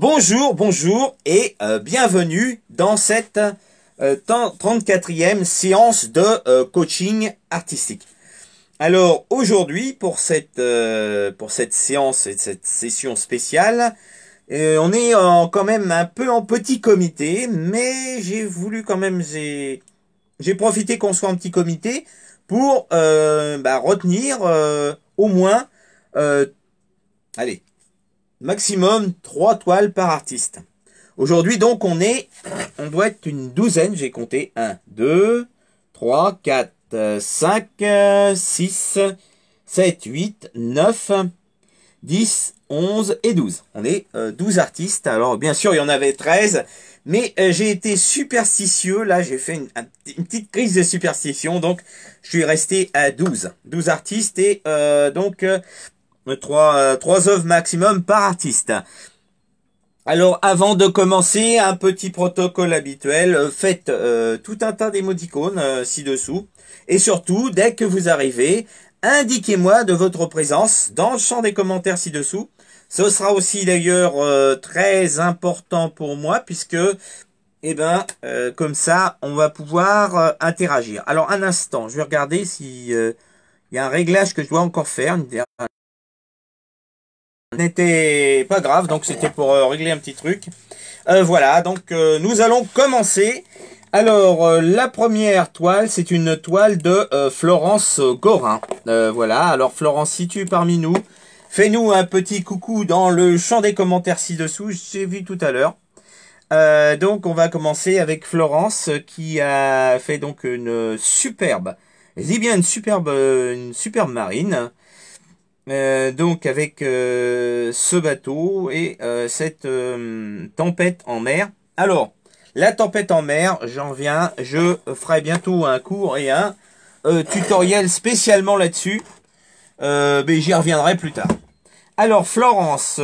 Bonjour, bonjour et bienvenue dans cette 34e séance de coaching artistique. Alors aujourd'hui pour cette séance et cette session spéciale, on est quand même un peu en petit comité, mais j'ai voulu quand même, j'ai profité qu'on soit en petit comité pour retenir au moins, allez, maximum 3 toiles par artiste. Aujourd'hui, donc, on doit être une douzaine. J'ai compté 1, 2, 3, 4, 5, 6, 7, 8, 9, 10, 11 et 12. On est 12 artistes. Alors, bien sûr, il y en avait 13. Mais j'ai été superstitieux. Là, j'ai fait une petite crise de superstition. Donc, je suis resté à 12. 12 artistes et donc... 3 œuvres maximum par artiste. Alors, avant de commencer, un petit protocole habituel. Faites tout un tas d'émoticônes ci-dessous. Et surtout, dès que vous arrivez, indiquez-moi de votre présence dans le champ des commentaires ci-dessous. Ce sera aussi d'ailleurs très important pour moi puisque, comme ça, on va pouvoir interagir. Alors, un instant, je vais regarder si il y a un réglage que je dois encore faire. N'était pas grave, donc c'était pour régler un petit truc. Voilà, donc nous allons commencer. Alors, la première toile, c'est une toile de Florence Gorin. Voilà, alors Florence, si tu es parmi nous, fais-nous un petit coucou dans le champ des commentaires ci-dessous, j'ai vu tout à l'heure. Donc, on va commencer avec Florence qui a fait donc une superbe, je dis bien une superbe marine. Donc avec ce bateau et cette tempête en mer. Alors, la tempête en mer, j'en viens, je ferai bientôt un cours et un tutoriel spécialement là-dessus. Mais j'y reviendrai plus tard. Alors, Florence,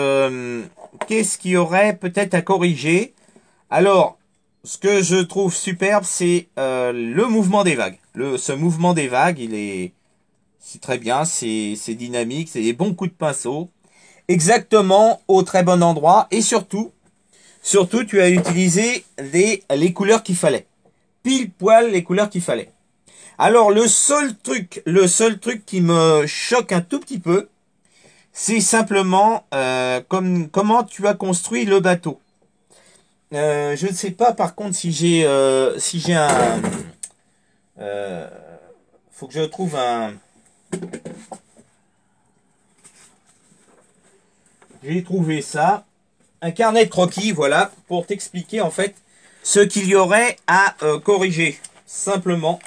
qu'est-ce qu'il y aurait peut-être à corriger? Alors, ce que je trouve superbe, c'est le mouvement des vagues. Ce mouvement des vagues, c'est très bien, c'est dynamique, c'est des bons coups de pinceau. Exactement au très bon endroit. Et surtout, tu as utilisé les couleurs qu'il fallait. Pile poil les couleurs qu'il fallait. Alors, le seul truc qui me choque un tout petit peu, c'est simplement comment tu as construit le bateau. Je ne sais pas par contre si j'ai un... faut que je trouve un... J'ai trouvé ça, un carnet de croquis, voilà, pour t'expliquer en fait ce qu'il y aurait à corriger, simplement.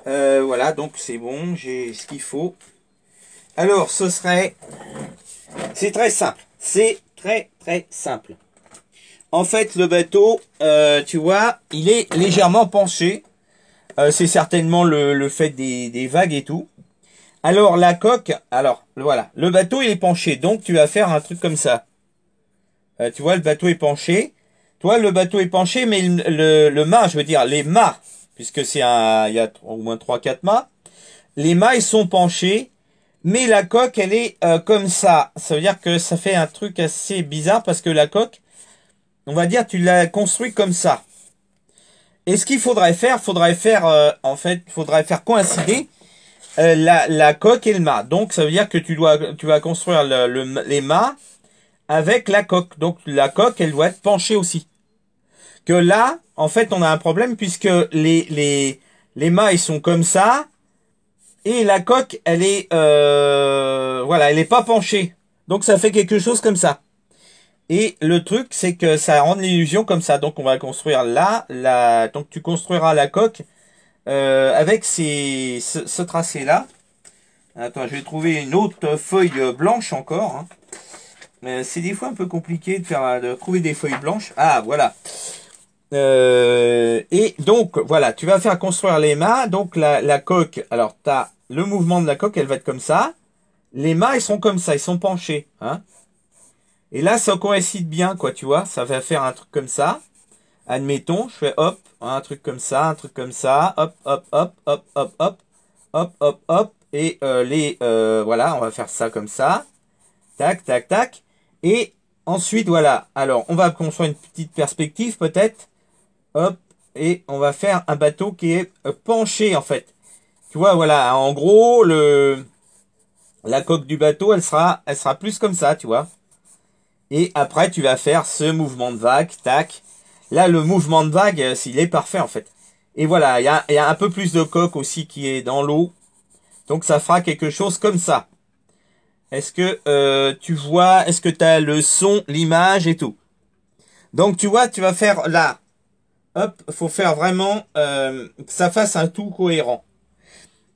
Voilà, donc c'est bon, j'ai ce qu'il faut. Alors, c'est très simple, c'est très simple. En fait, le bateau, tu vois, il est légèrement penché. C'est certainement le fait des vagues et tout. Alors, la coque, alors, voilà, le bateau, il est penché, donc tu vas faire un truc comme ça. Tu vois, le bateau est penché. Toi, le bateau est penché, mais le mât, je veux dire, les mâts, puisque il y a au moins 3-4 mâts, les mâts, ils sont penchés, mais la coque, elle est comme ça. Ça veut dire que ça fait un truc assez bizarre, parce que la coque, on va dire, tu l'as construit comme ça. Et ce qu'il faudrait faire, en fait, faudrait faire coïncider la coque et le mât. Donc, ça veut dire que tu vas construire les mâts avec la coque. Donc, la coque, elle doit être penchée aussi. Que là, en fait, on a un problème puisque les mâts, ils sont comme ça. Et la coque, elle est, voilà, elle est pas penchée. Donc, ça fait quelque chose comme ça. Et le truc, c'est que ça rend l'illusion comme ça. Donc, on va construire là, donc tu construiras la coque avec ce tracé-là. Attends, je vais trouver une autre feuille blanche encore. Hein. C'est des fois un peu compliqué de trouver des feuilles blanches. Ah, voilà. Et donc, voilà, tu vas faire construire les mâts. Donc, la coque, alors, tu as le mouvement de la coque, elle va être comme ça. Les mâts, ils sont comme ça, ils sont penchés. Hein. Et là, ça coïncide bien, quoi, tu vois. Ça va faire un truc comme ça. Admettons, je fais hop, un truc comme ça, hop, hop, hop, hop, hop, hop, hop, hop, hop. Et voilà, on va faire ça comme ça. Tac, tac, tac. Et Ensuite, voilà. Alors, on va construire une petite perspective, peut-être. Hop. Et on va faire un bateau qui est penché, en fait. Tu vois, voilà. En gros, la coque du bateau, elle sera plus comme ça, tu vois. Et après, tu vas faire ce mouvement de vague. Tac. Là, le mouvement de vague, il est parfait, en fait. Et voilà, il y a un peu plus de coque aussi qui est dans l'eau. Donc, ça fera quelque chose comme ça. Est-ce que tu vois, est-ce que tu as le son, l'image et tout? Donc, tu vois, tu vas faire là. Hop, faut faire vraiment que ça fasse un tout cohérent.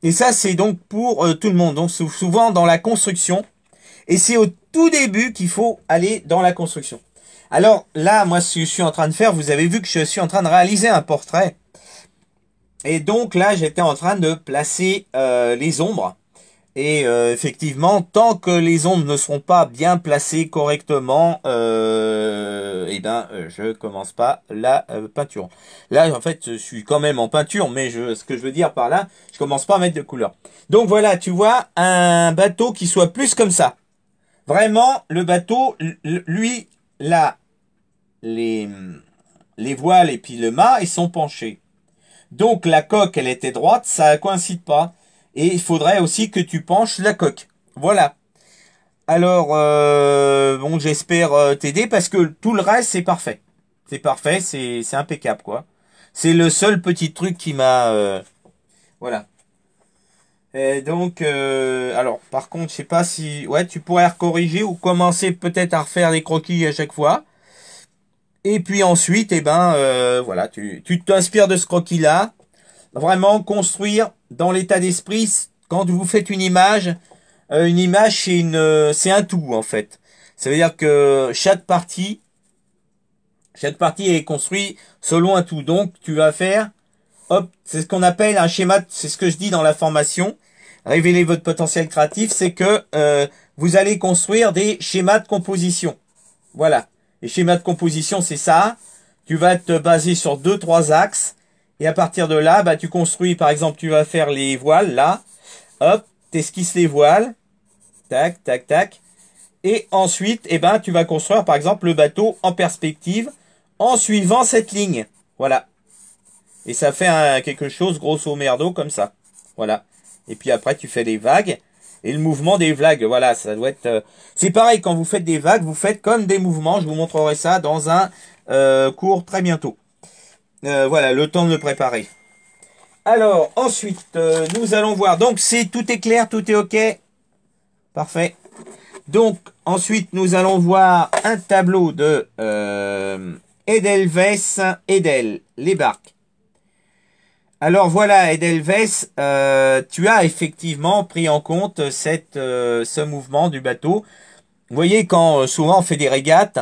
Et ça, c'est donc pour tout le monde. Donc, souvent dans la construction. Et c'est au tout début qu'il faut aller dans la construction. Alors là, moi, ce que je suis en train de faire, vous avez vu que je suis en train de réaliser un portrait. Et donc là, j'étais en train de placer les ombres. Et effectivement, tant que les ombres ne seront pas bien placées correctement, je commence pas la peinture. Là, en fait, je suis quand même en peinture, mais ce que je veux dire par là, je commence pas à mettre de couleur. Donc voilà, tu vois, un bateau qui soit plus comme ça. Vraiment, le bateau, lui, là, les voiles et puis le mât, ils sont penchés. Donc la coque, elle était droite, ça coïncide pas. Et il faudrait aussi que tu penches la coque. Voilà. Alors, bon, j'espère t'aider parce que tout le reste, c'est parfait. C'est parfait, c'est impeccable, quoi. C'est le seul petit truc qui m'a... voilà. Et donc, alors, par contre, je sais pas si... Ouais, tu pourrais corriger ou commencer peut-être à refaire les croquis à chaque fois. Et puis ensuite, voilà, tu t'inspires de ce croquis-là. Vraiment construire dans l'état d'esprit, quand vous faites une image c'est un tout, en fait. Ça veut dire que chaque partie est construite selon un tout. Donc, tu vas faire, hop, c'est ce qu'on appelle un schéma, c'est ce que je dis dans la formation. Révéler votre potentiel créatif, c'est que vous allez construire des schémas de composition. Voilà. Les schémas de composition, c'est ça. Tu vas te baser sur 2-3 axes. Et à partir de là, bah, tu construis, par exemple, tu vas faire les voiles, là. Hop, t'esquisses les voiles. Tac, tac, tac. Et ensuite, tu vas construire, par exemple, le bateau en perspective en suivant cette ligne. Voilà. Et ça fait quelque chose grosso merdo comme ça. Voilà. Et puis après, tu fais des vagues. Et le mouvement des vagues, voilà, ça doit être... c'est pareil, quand vous faites des vagues, vous faites comme des mouvements. Je vous montrerai ça dans un cours très bientôt. Voilà, le temps de le préparer. Alors, ensuite, nous allons voir. Donc, tout est clair, tout est OK. Parfait. Donc, ensuite, nous allons voir un tableau de Edelweiss, Edel, les barques. Alors, voilà, Edelweiss, tu as effectivement pris en compte ce mouvement du bateau. Vous voyez, quand souvent on fait des régates,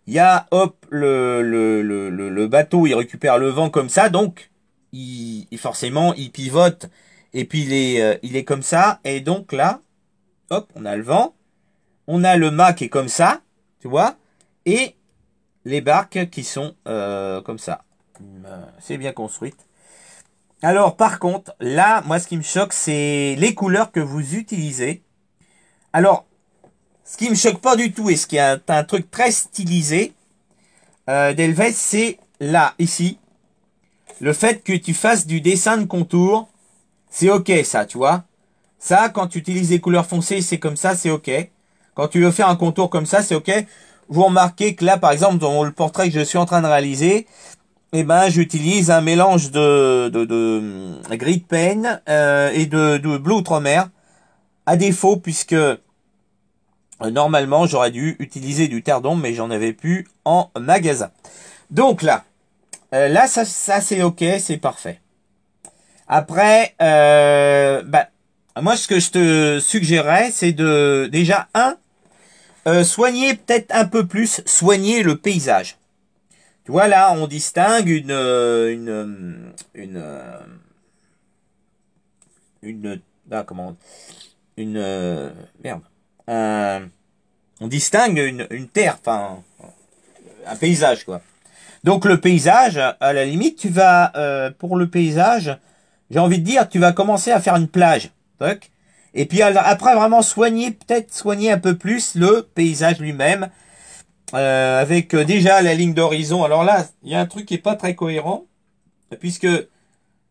il y a, hop, le bateau, il récupère le vent comme ça, donc, forcément, il pivote, et puis il est comme ça, et donc là, hop, on a le vent, on a le mât qui est comme ça, tu vois, et les barques qui sont comme ça. C'est bien construite. Alors, par contre, là, moi, ce qui me choque, c'est les couleurs que vous utilisez. Alors, ce qui me choque pas du tout, et ce qui est un truc très stylisé d'Helvète, c'est là, ici. Le fait que tu fasses du dessin de contour, c'est OK, ça, tu vois. Ça, quand tu utilises des couleurs foncées, c'est comme ça, c'est OK. Quand tu veux faire un contour comme ça, c'est OK. Vous remarquez que là, par exemple, dans le portrait que je suis en train de réaliser, j'utilise un mélange de gris de peine et de bleu outre-mer. À défaut, puisque normalement, j'aurais dû utiliser du terre d'ombre, mais j'en avais plus en magasin. Donc là, ça c'est OK, c'est parfait. Après, moi, ce que je te suggérerais, c'est de, déjà, soigner peut-être un peu plus, soigner le paysage. Tu vois, là, on distingue on distingue une terre, enfin, un paysage, quoi. Donc, le paysage, à la limite, tu vas, pour le paysage, j'ai envie de dire, tu vas commencer à faire une plage. Tac. Et puis, après, vraiment peut-être soigner un peu plus le paysage lui-même. avec déjà la ligne d'horizon. Alors là, il y a un truc qui est pas très cohérent, puisque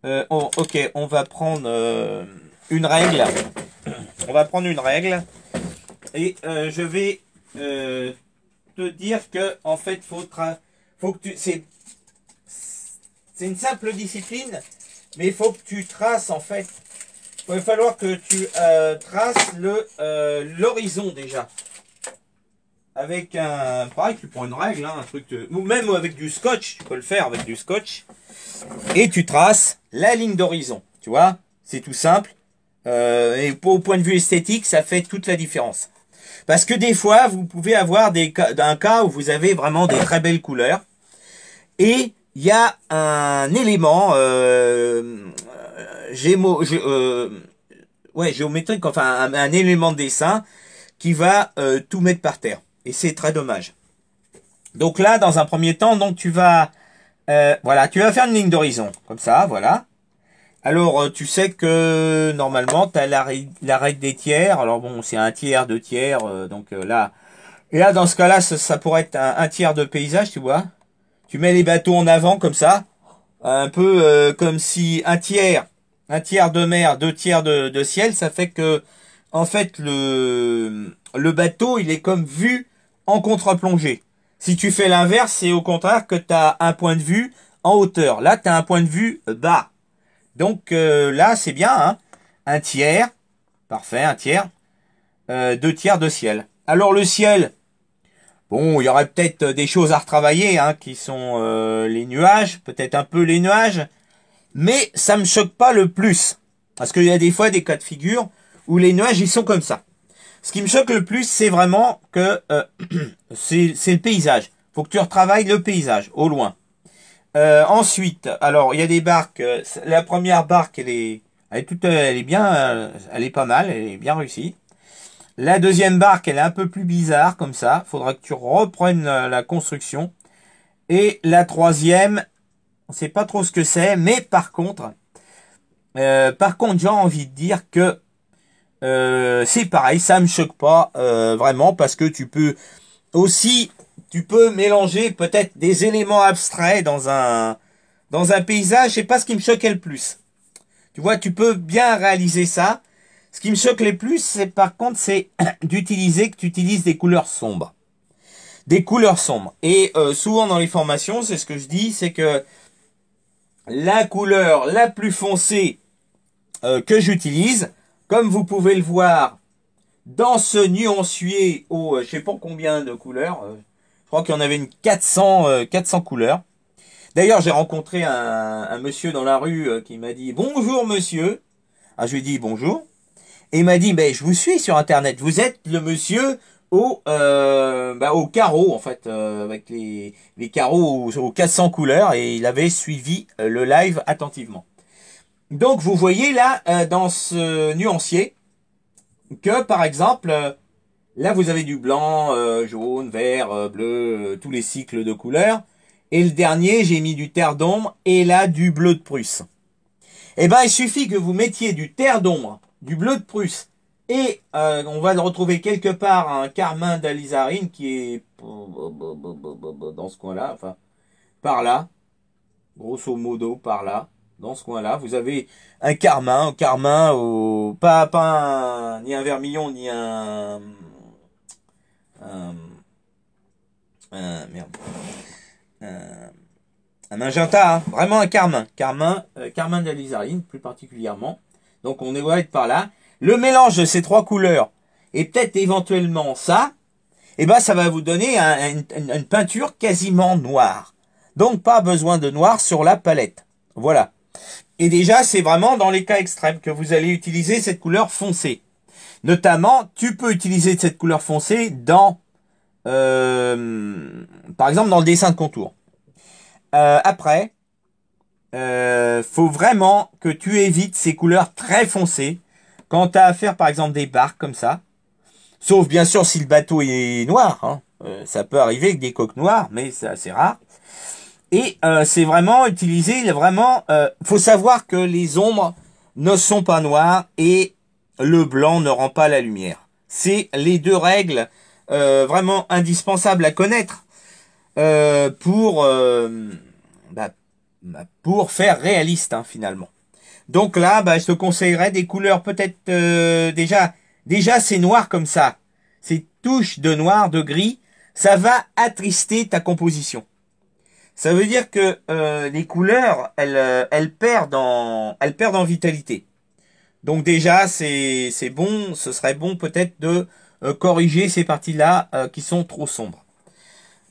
ok, on va prendre une règle. On va prendre une règle et je vais te dire que en fait faut que tu c'est une simple discipline, mais il faut que tu traces en fait. Il va falloir que tu traces l'horizon déjà. Avec un... Pareil, tu prends une règle, hein, un truc... Ou même avec du scotch, tu peux le faire avec du scotch. Et tu traces la ligne d'horizon, tu vois. C'est tout simple. Et au point de vue esthétique, ça fait toute la différence. Parce que des fois, vous pouvez avoir un cas où vous avez vraiment des très belles couleurs. Et il y a un élément géométrique, enfin un élément de dessin qui va tout mettre par terre. Et c'est très dommage. Donc là, dans un premier temps, donc tu vas voilà, tu vas faire une ligne d'horizon comme ça, voilà. Alors tu sais que normalement tu as la règle des tiers. Alors bon, c'est un tiers, deux tiers, donc là. Et là, dans ce cas-là, ça pourrait être un tiers de paysage, tu vois. Tu mets les bateaux en avant comme ça, un peu comme si un tiers de mer, deux tiers de ciel, ça fait que en fait le bateau il est comme vu en contre-plongée. Si tu fais l'inverse, c'est au contraire que tu as un point de vue en hauteur. Là, tu as un point de vue bas. Donc là, c'est bien, hein. Un tiers, parfait, un tiers, deux tiers de ciel. Alors le ciel, bon, il y aurait peut-être des choses à retravailler, hein, qui sont les nuages, peut-être un peu les nuages, mais ça me choque pas le plus. Parce qu'il y a des fois des cas de figure où les nuages, ils sont comme ça. Ce qui me choque le plus, c'est vraiment que c'est le paysage. Faut que tu retravailles le paysage, au loin. Ensuite, alors, il y a des barques. La première barque, elle est bien, elle est pas mal, elle est bien réussie. La deuxième barque, elle est un peu plus bizarre, comme ça. Faudra que tu reprennes la construction. Et la troisième, on sait pas trop ce que c'est, mais par contre, j'ai envie de dire que c'est pareil, ça me choque pas vraiment, parce que tu peux mélanger peut-être des éléments abstraits dans un paysage. C'est pas ce qui me choquait le plus. Tu vois, tu peux bien réaliser ça. Ce qui me choque le plus, c'est par contre, c'est que tu utilises des couleurs sombres. Des couleurs sombres. Et souvent dans les formations, c'est ce que je dis, c'est que la couleur la plus foncée que j'utilise, comme vous pouvez le voir dans ce nuancier au je sais pas combien de couleurs, je crois qu'il y en avait une 400 couleurs. D'ailleurs, j'ai rencontré un monsieur dans la rue qui m'a dit bonjour monsieur. Ah, je lui ai dit bonjour. Et il m'a dit ben je vous suis sur internet. Vous êtes le monsieur au carreau en fait, avec les carreaux aux 400 couleurs, et il avait suivi le live attentivement. Donc vous voyez là dans ce nuancier que par exemple là vous avez du blanc, jaune, vert, bleu, tous les cycles de couleurs. Et le dernier, j'ai mis du terre d'ombre et là du bleu de Prusse. Eh ben il suffit que vous mettiez du terre d'ombre, du bleu de Prusse, et on va le retrouver quelque part, un carmin d'alizarine qui est dans ce coin-là, enfin par là, grosso modo par là. Dans ce coin-là, vous avez un carmin, ni un vermillon, ni merde, un magenta, hein, vraiment un carmin, carmin d'alizarine plus particulièrement. Donc on va être par là. Le mélange de ces trois couleurs et peut-être éventuellement ça, et ben ça va vous donner une peinture quasiment noire. Donc pas besoin de noir sur la palette. Voilà. Et déjà, c'est vraiment dans les cas extrêmes que vous allez utiliser cette couleur foncée. Notamment, tu peux utiliser cette couleur foncée dans, par exemple, dans le dessin de contour. Après, faut vraiment que tu évites ces couleurs très foncées quand tu as à faire, par exemple, des barques comme ça. Sauf, bien sûr, si le bateau est noir. Hein. Ça peut arriver avec des coques noires, mais c'est assez rare. Et c'est vraiment utilisé, faut savoir que les ombres ne sont pas noires et le blanc ne rend pas la lumière. C'est les deux règles vraiment indispensables à connaître pour faire réaliste, hein, finalement. Donc là, je te conseillerais des couleurs peut-être déjà c'est noir comme ça. Ces touches de noir, de gris, ça va attrister ta composition. Ça veut dire que les couleurs, elles perdent en vitalité. Donc déjà, c'est bon, ce serait bon peut-être de corriger ces parties-là qui sont trop sombres.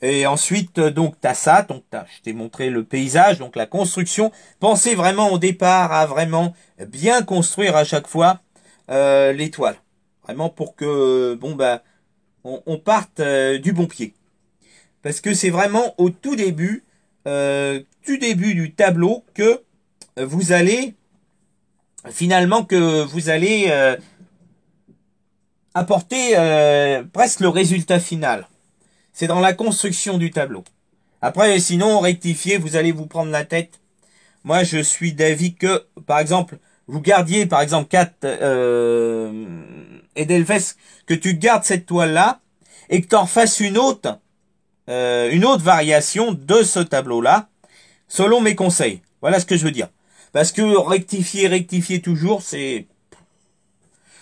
Et ensuite, donc, tu as ça. Donc, je t'ai montré le paysage, donc la construction. Pensez vraiment au départ à vraiment bien construire à chaque fois l'étoile. Vraiment pour que, on parte du bon pied. Parce que c'est vraiment au tout début du tableau que vous allez, finalement, apporter presque le résultat final. C'est dans la construction du tableau. Après, sinon, rectifier, vous allez vous prendre la tête. Moi, je suis d'avis que, par exemple, vous gardiez, par exemple, 4 Edelweiss, que tu gardes cette toile-là, et que tu en fasses une autre variation de ce tableau-là, selon mes conseils. Voilà ce que je veux dire. Parce que rectifier toujours, c'est...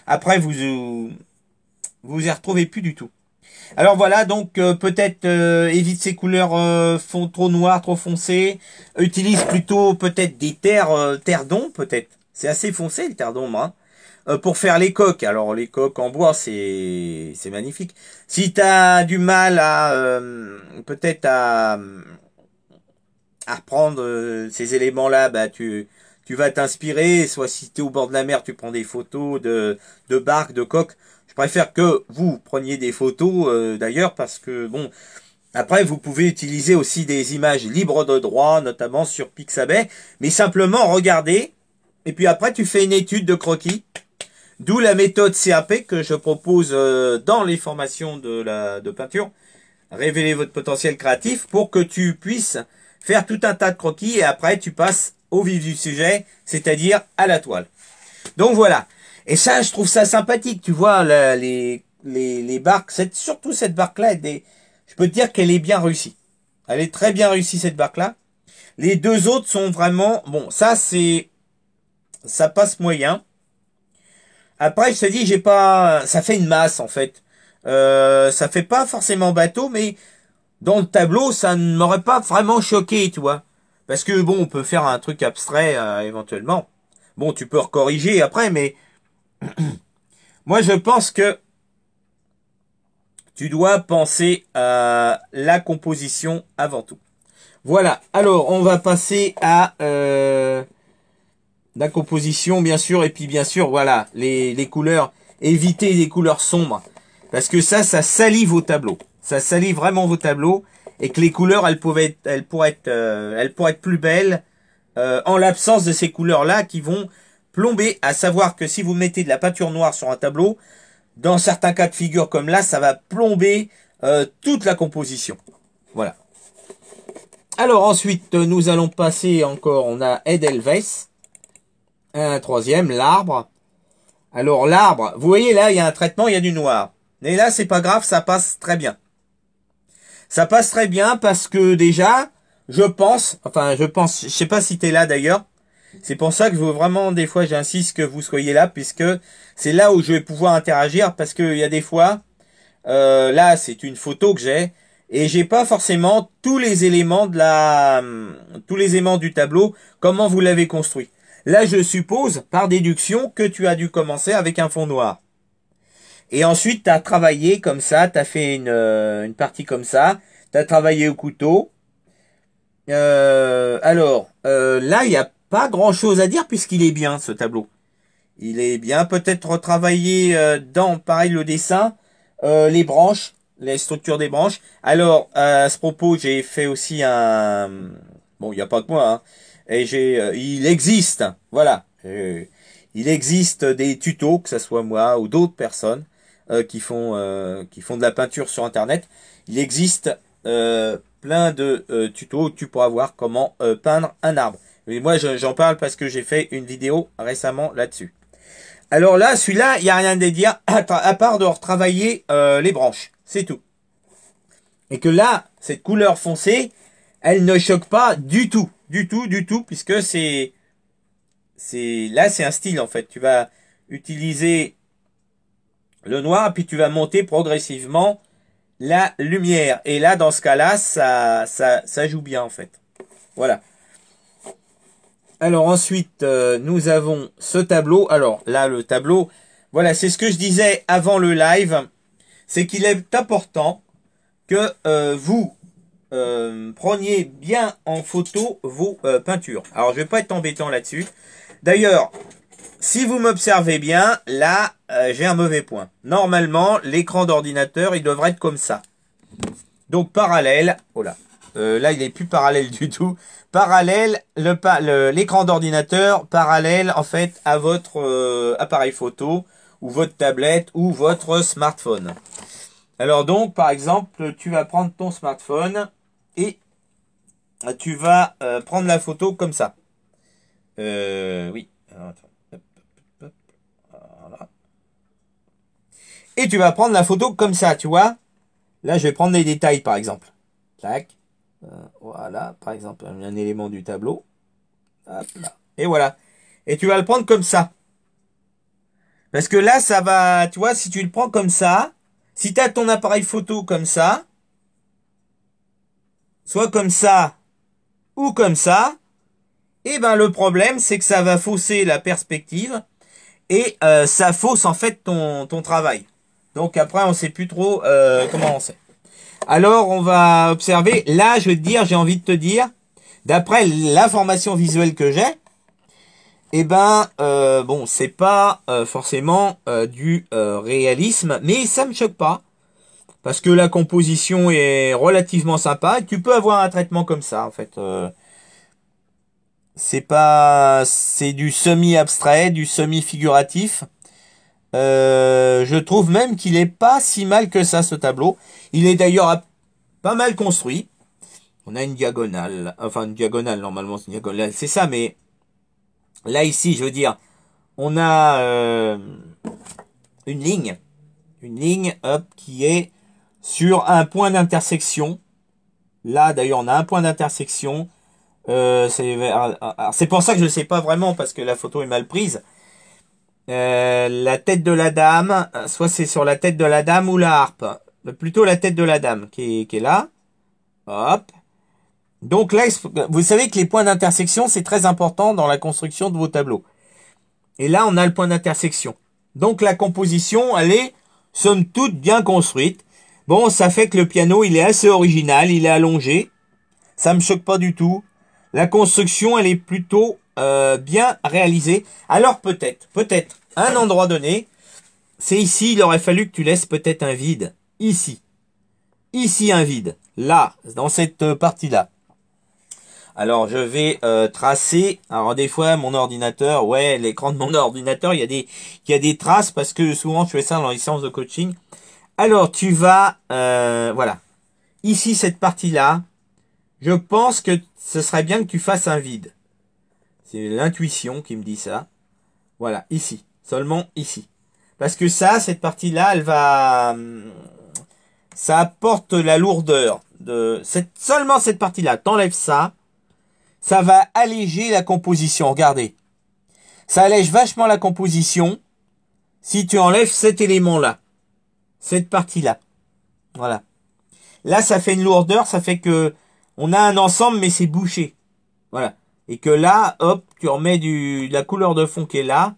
Après, vous y retrouvez plus du tout. Alors voilà, donc peut-être évite ces couleurs trop noires, trop foncées. Utilise plutôt peut-être des terres d'ombre, peut-être. C'est assez foncé le terre d'ombre, hein. Pour faire les coques. Alors les coques en bois, c'est magnifique. Si tu as du mal à peut-être à reprendre ces éléments-là, tu vas t'inspirer. Soit si tu es au bord de la mer, tu prends des photos de barques, de coques. Je préfère que vous preniez des photos d'ailleurs parce que bon, après vous pouvez utiliser aussi des images libres de droit, notamment sur Pixabay, mais simplement regarder et puis après tu fais une étude de croquis, d'où la méthode CAP que je propose dans les formations de peinture, révéler votre potentiel créatif pour que tu puisses faire tout un tas de croquis et après tu passes au vif du sujet, c'est-à-dire à la toile. Donc voilà. Et ça, je trouve ça sympathique, tu vois, les barques, surtout cette barque-là, je peux te dire qu'elle est bien réussie. Elle est très bien réussie, cette barque-là. Les deux autres sont vraiment, bon, ça passe moyen. Après, je te dis, ça fait une masse, en fait. Ça fait pas forcément bateau, mais dans le tableau, ça ne m'aurait pas vraiment choqué, tu vois. Parce que, bon, on peut faire un truc abstrait, éventuellement. Bon, tu peux recorriger après, mais moi, je pense que tu dois penser à la composition avant tout. Voilà. Alors, on va passer à la composition, bien sûr. Et puis, bien sûr, voilà, les couleurs. Évitez les couleurs sombres. Parce que ça salit vos tableaux. Ça salit vraiment vos tableaux. Et que les couleurs, elles pourraient être plus belles en l'absence de ces couleurs-là qui vont plomber. À savoir que si vous mettez de la peinture noire sur un tableau, dans certains cas de figure comme là, ça va plomber toute la composition. Voilà. Alors ensuite, nous allons passer encore, on a Edelweiss. Un troisième, l'arbre. Alors l'arbre, vous voyez là, il y a un traitement, il y a du noir. Mais là, c'est pas grave, ça passe très bien. Ça passe très bien parce que déjà, je sais pas si tu es là d'ailleurs. C'est pour ça que je veux vraiment, des fois, j'insiste que vous soyez là, puisque c'est là où je vais pouvoir interagir, parce qu'il y a des fois, là, c'est une photo que j'ai, et j'ai pas forcément tous les éléments du tableau, comment vous l'avez construit. Là, je suppose, par déduction, que tu as dû commencer avec un fond noir. Et ensuite, tu as travaillé comme ça, tu as fait une partie comme ça, tu as travaillé au couteau. Là, il y a pas grand chose à dire puisqu'il est bien ce tableau. Il est bien, peut-être retravailler pareil le dessin, les branches, les structures des branches. Alors à ce propos, j'ai fait aussi bon, il n'y a pas que moi, hein, et il existe, voilà, il existe des tutos, que ce soit moi ou d'autres personnes qui font de la peinture sur Internet. Il existe plein de tutos où tu pourras voir comment peindre un arbre. Mais moi, j'en parle parce que j'ai fait une vidéo récemment là-dessus. Alors là, celui-là, il n'y a rien à dire à part de retravailler les branches. C'est tout. Et que là, cette couleur foncée, elle ne choque pas du tout. Du tout, puisque là, c'est un style en fait. Tu vas utiliser le noir, puis tu vas monter progressivement la lumière. Et là, dans ce cas-là, ça joue bien en fait. Voilà. Alors ensuite, nous avons ce tableau. Alors là, le tableau, voilà, c'est ce que je disais avant le live. C'est qu'il est important que vous preniez bien en photo vos peintures. Alors, je vais pas être embêtant là-dessus. D'ailleurs, si vous m'observez bien, là, j'ai un mauvais point. Normalement, l'écran d'ordinateur, il devrait être comme ça. Donc, parallèle. Oh là. Là, il est plus parallèle du tout. Parallèle, l'écran d'ordinateur, parallèle, en fait, à votre appareil photo, ou votre tablette, ou votre smartphone. Alors donc, par exemple, tu vas prendre ton smartphone et tu vas prendre la photo comme ça. Oui. Alors, attends. Hop, hop, hop. Voilà. Et tu vas prendre la photo comme ça, tu vois. Là, je vais prendre les détails, par exemple. Tac. Voilà, par exemple, un élément du tableau. Hop là. Et voilà. Et tu vas le prendre comme ça. Parce que là, ça va, tu vois, si tu le prends comme ça, si tu as ton appareil photo comme ça, soit comme ça, ou comme ça, et ben le problème, c'est que ça va fausser la perspective, et ça fausse en fait ton travail. Donc après, on sait plus trop comment on sait. Alors, on va observer. Là, je vais te dire, j'ai envie de te dire, d'après l'information visuelle que j'ai, eh ben, bon, c'est pas forcément du réalisme, mais ça me choque pas. Parce que la composition est relativement sympa. Et tu peux avoir un traitement comme ça, en fait. C'est du semi-abstrait, du semi-figuratif. Je trouve même qu'il est pas si mal que ça, ce tableau. Il est d'ailleurs pas mal construit. On a une diagonale. Enfin, une diagonale, normalement, c'est une diagonale. C'est ça, mais là, ici, je veux dire, on a une ligne. Une ligne, hop, qui est sur un point d'intersection. Là, d'ailleurs, on a un point d'intersection. C'est pour ça que je ne sais pas vraiment, parce que la photo est mal prise. La tête de la dame, soit c'est sur la tête de la dame ou la harpe. Plutôt la tête de la dame qui est là. Hop. Donc là, vous savez que les points d'intersection, c'est très important dans la construction de vos tableaux. Et là, on a le point d'intersection. Donc la composition, elle est, somme toute, bien construite. Bon, ça fait que le piano, il est assez original, il est allongé. Ça me choque pas du tout. La construction, elle est plutôt bien réalisée. Alors peut-être, à un endroit donné, c'est ici, il aurait fallu que tu laisses peut-être un vide. Ici. Ici, un vide. Là, dans cette partie-là. Alors, je vais tracer. Alors, des fois, mon ordinateur, ouais, l'écran de mon ordinateur, il y a des traces parce que souvent, je fais ça dans les séances de coaching. Alors, tu vas, voilà. Ici, cette partie-là, je pense que ce serait bien que tu fasses un vide. C'est l'intuition qui me dit ça. Voilà, ici. Seulement ici. Parce que ça, cette partie-là, elle va... Ça apporte la lourdeur. Seulement cette partie-là. T'enlèves ça. Ça va alléger la composition. Regardez. Ça allège vachement la composition si tu enlèves cet élément-là. Cette partie-là. Voilà. Là, ça fait une lourdeur. Ça fait que on a un ensemble, mais c'est bouché. Voilà. Et que là, hop, tu remets de la couleur de fond qui est là.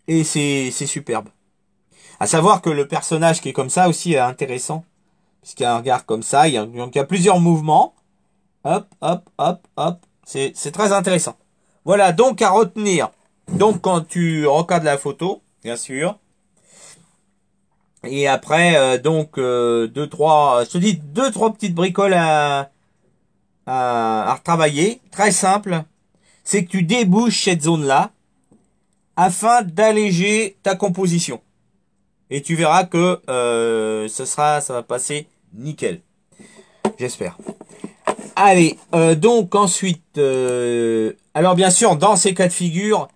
Et c'est superbe. À savoir que le personnage qui est comme ça aussi est intéressant. Puisqu'il y a un regard comme ça. Il y a plusieurs mouvements. Hop, hop, hop, hop. C'est très intéressant. Voilà, donc à retenir. Donc quand tu recadres la photo, bien sûr. Et après, donc, je te dis deux, trois petites bricoles à retravailler. Très simple. C'est que tu débouches cette zone-là afin d'alléger ta composition. Et tu verras que ça va passer nickel. J'espère. Allez, donc ensuite, alors bien sûr, dans ces cas de figure,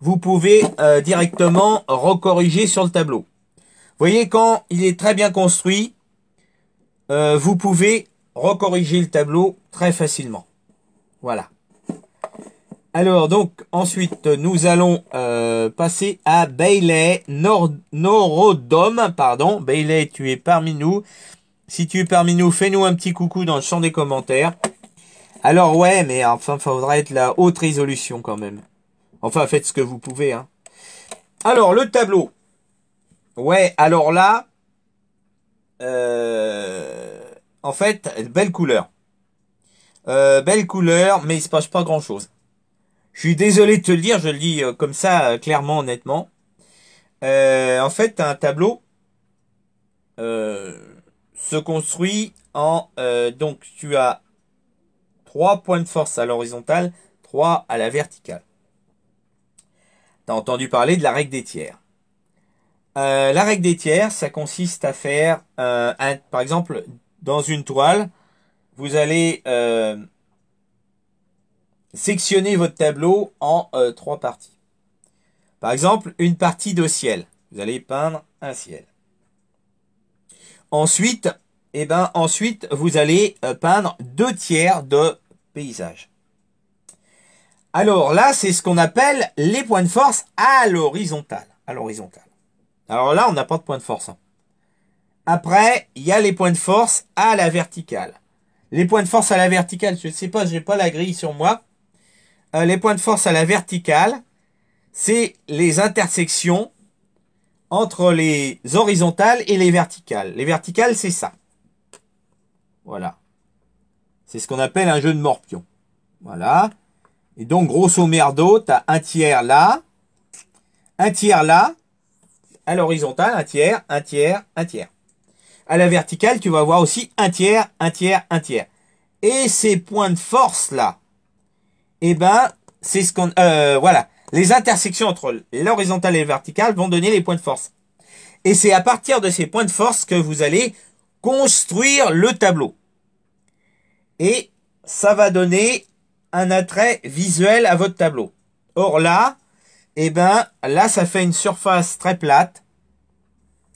vous pouvez directement recorriger sur le tableau. Vous voyez, quand il est très bien construit, vous pouvez recorriger le tableau très facilement. Voilà. Alors, donc, ensuite, nous allons passer à Bailey Norodom, pardon. Bailey, tu es parmi nous. Si tu es parmi nous, fais-nous un petit coucou dans le champ des commentaires. Alors, ouais, mais enfin, il faudra être la haute résolution quand même. Enfin, faites ce que vous pouvez, hein. Alors, le tableau. Ouais, alors là, en fait, belle couleur. Belle couleur, mais il se passe pas grand-chose. Je suis désolé de te le dire, je le dis comme ça, clairement, honnêtement. En fait, un tableau se construit en... donc, tu as 3 points de force à l'horizontale, 3 à la verticale. Tu as entendu parler de la règle des tiers. La règle des tiers, ça consiste à faire, par exemple, dans une toile, vous allez sectionner votre tableau en 3 parties. Par exemple, une partie de ciel. Vous allez peindre un ciel. Ensuite, vous allez peindre 2 tiers de paysage. Alors là, c'est ce qu'on appelle les points de force à l'horizontale. Alors là, on n'a pas de point de force. Après, il y a les points de force à la verticale. Les points de force à la verticale, je ne sais pas, j'ai pas la grille sur moi. Les points de force à la verticale, c'est les intersections entre les horizontales et les verticales. Les verticales, c'est ça. Voilà. C'est ce qu'on appelle un jeu de morpion. Voilà. Et donc, grosso merdo, tu as un tiers là, à l'horizontale, un tiers, un tiers, un tiers. À la verticale, tu vas avoir aussi un tiers, un tiers, un tiers. Et ces points de force là, eh ben, c'est ce qu'on... voilà. Les intersections entre l'horizontale et le vertical vont donner les points de force. Et c'est à partir de ces points de force que vous allez construire le tableau. Et ça va donner un attrait visuel à votre tableau. Or là, eh ben, là, ça fait une surface très plate.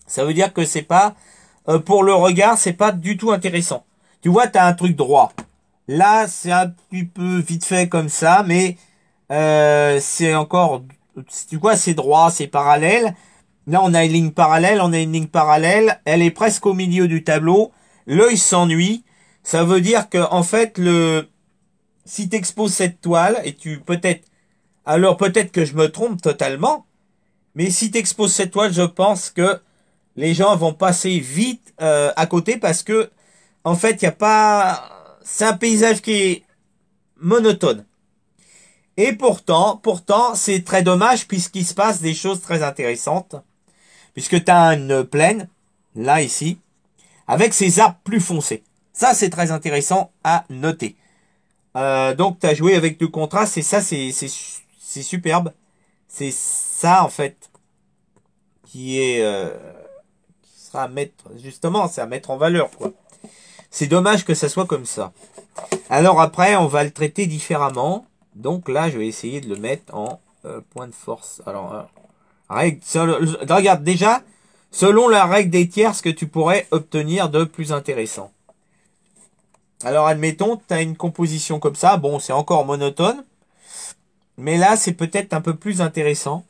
Ça veut dire que c'est pas... pour le regard, c'est pas du tout intéressant. Tu vois, tu as un truc droit. Là, c'est un petit peu vite fait comme ça, mais c'est encore... Tu vois, c'est droit, c'est parallèle. Là, on a une ligne parallèle, elle est presque au milieu du tableau. L'œil s'ennuie. Ça veut dire que, en fait, si tu exposes cette toile, et alors peut-être que je me trompe totalement, mais si tu exposes cette toile, je pense que les gens vont passer vite à côté parce que, en fait, il n'y a pas... C'est un paysage qui est monotone. Et pourtant, c'est très dommage puisqu'il se passe des choses très intéressantes. Puisque tu as une plaine, là, ici, avec ces arbres plus foncés. Ça, c'est très intéressant à noter. Donc, tu as joué avec du contraste et ça, c'est superbe. C'est ça, en fait, qui sera à mettre, justement, c'est à mettre en valeur, quoi. C'est dommage que ça soit comme ça. Alors après, on va le traiter différemment. Donc là, je vais essayer de le mettre en point de force. Alors, regarde déjà, selon la règle des tiers, ce que tu pourrais obtenir de plus intéressant. Alors, admettons, tu as une composition comme ça. Bon, c'est encore monotone. Mais là, c'est peut-être un peu plus intéressant.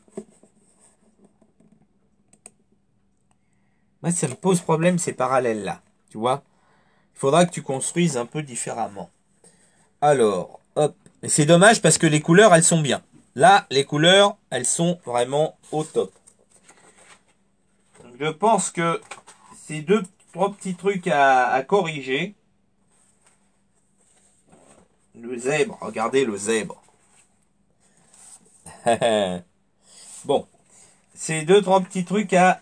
Moi, ça me pose problème, ces parallèles-là. Tu vois ? Il faudra que tu construises un peu différemment. Alors, hop. C'est dommage parce que les couleurs, elles sont bien. Là, les couleurs, elles sont vraiment au top. Je pense que c'est 3 petits trucs à corriger. Le zèbre, regardez le zèbre. Bon, c'est 2-3 petits trucs à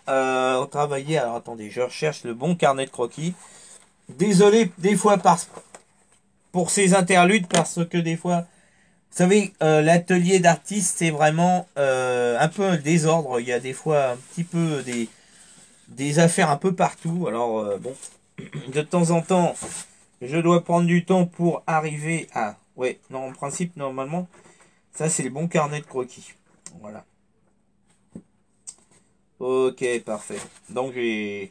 travailler. Alors attendez, je recherche le bon carnet de croquis. Désolé des fois pour ces interludes parce que des fois, vous savez, l'atelier d'artiste c'est vraiment un peu un désordre. Il y a des fois un petit peu des affaires un peu partout. Alors bon, de temps en temps, je dois prendre du temps pour arriver à... Ouais, non, en principe, normalement, ça c'est le bon carnet de croquis. Voilà. Ok, parfait. Donc, je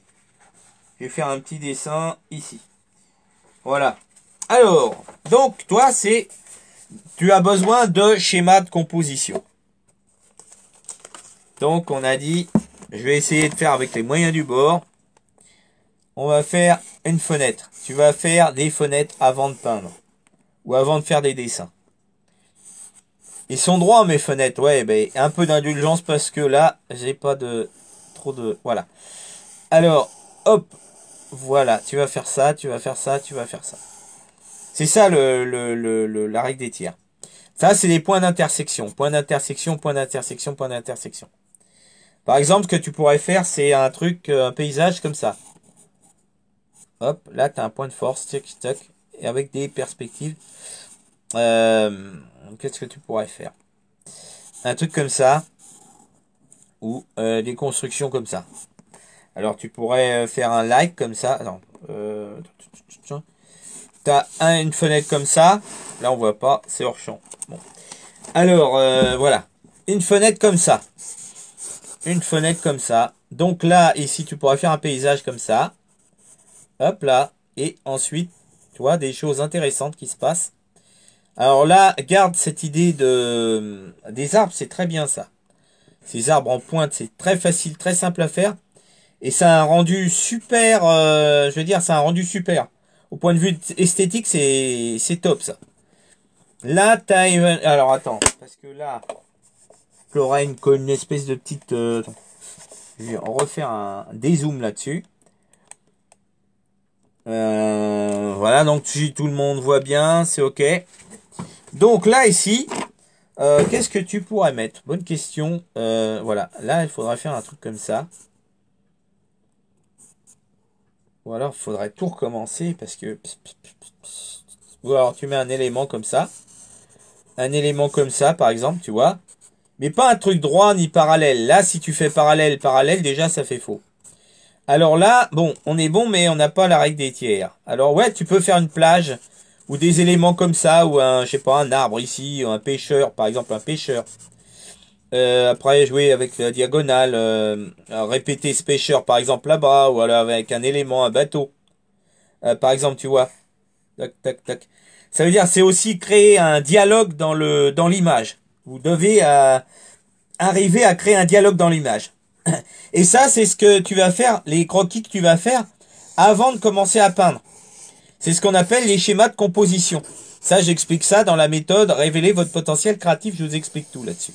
vais faire un petit dessin ici. Voilà. Alors, donc, toi, tu as besoin de schéma de composition. Donc, on a dit, je vais essayer de faire avec les moyens du bord. On va faire une fenêtre. Tu vas faire des fenêtres avant de peindre. Ou avant de faire des dessins. Ils sont droits, mes fenêtres. Ouais, ben, un peu d'indulgence parce que là, j'ai pas trop de... Voilà. Alors, hop. Voilà. Tu vas faire ça, tu vas faire ça, tu vas faire ça. C'est ça la règle des tiers. Ça, c'est les points d'intersection. Point d'intersection, point d'intersection, point d'intersection. Par exemple, ce que tu pourrais faire, c'est un truc, un paysage comme ça. Hop, là, tu as un point de force, tchac, tchac, et avec des perspectives. Qu'est-ce que tu pourrais faire? Un truc comme ça, ou des constructions comme ça. Alors, tu pourrais faire un like comme ça. Non, t'as une fenêtre comme ça. Là, on voit pas, c'est hors champ. Bon. Alors, voilà. Une fenêtre comme ça. Une fenêtre comme ça. Donc là, ici, tu pourrais faire un paysage comme ça. Hop là. Et ensuite, tu vois, des choses intéressantes qui se passent. Alors là, garde cette idée des arbres, c'est très bien ça. Ces arbres en pointe, c'est très facile, très simple à faire. Et ça a un rendu super, je veux dire, ça a un rendu super. Au point de vue esthétique, c'est top ça. Là, alors attends, parce que là, Lorraine colle une espèce de petite... je vais refaire un dézoom là-dessus. Voilà, donc si tout le monde voit bien, c'est ok. Donc là, ici, qu'est-ce que tu pourrais mettre? Bonne question. Voilà, là, il faudrait faire un truc comme ça. Ou alors, il faudrait tout recommencer parce que... Ou alors, tu mets un élément comme ça. Un élément comme ça, par exemple, tu vois. Mais pas un truc droit ni parallèle. Là, si tu fais parallèle, déjà, ça fait faux. Alors là, bon, on est bon, mais on n'a pas la règle des tiers. Alors ouais, tu peux faire une plage, ou des éléments comme ça, ou un, je sais pas, un arbre ici, ou un pêcheur, par exemple, un pêcheur. Après, jouer avec la diagonale, répéter ce pêcheur, par exemple, là-bas, ou alors avec un élément, un bateau. Par exemple, tu vois. Tac, tac, tac. Ça veut dire, c'est aussi créer un dialogue dans l'image. Vous devez arriver à créer un dialogue dans l'image. Et ça, c'est ce que tu vas faire, les croquis que tu vas faire avant de commencer à peindre. C'est ce qu'on appelle les schémas de composition. Ça, j'explique ça dans la méthode Révéler votre potentiel créatif. Je vous explique tout là-dessus.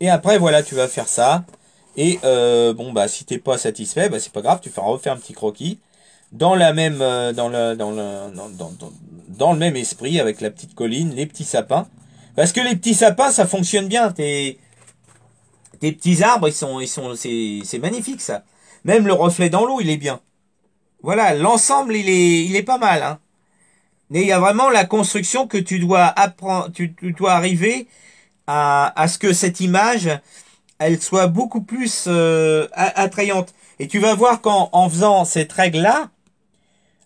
Et après, voilà, tu vas faire ça. Et bon, bah, si t'es pas satisfait, bah, c'est pas grave. Tu feras refaire un petit croquis dans la même, dans le même esprit, avec la petite colline, les petits sapins. Parce que les petits sapins, ça fonctionne bien. Tes petits arbres, c'est magnifique ça. Même le reflet dans l'eau, il est bien. Voilà, l'ensemble, il est pas mal, hein. Mais il y a vraiment la construction que tu dois apprendre, tu dois arriver à ce que cette image, elle soit beaucoup plus attrayante. Et tu vas voir qu'en faisant cette règle-là,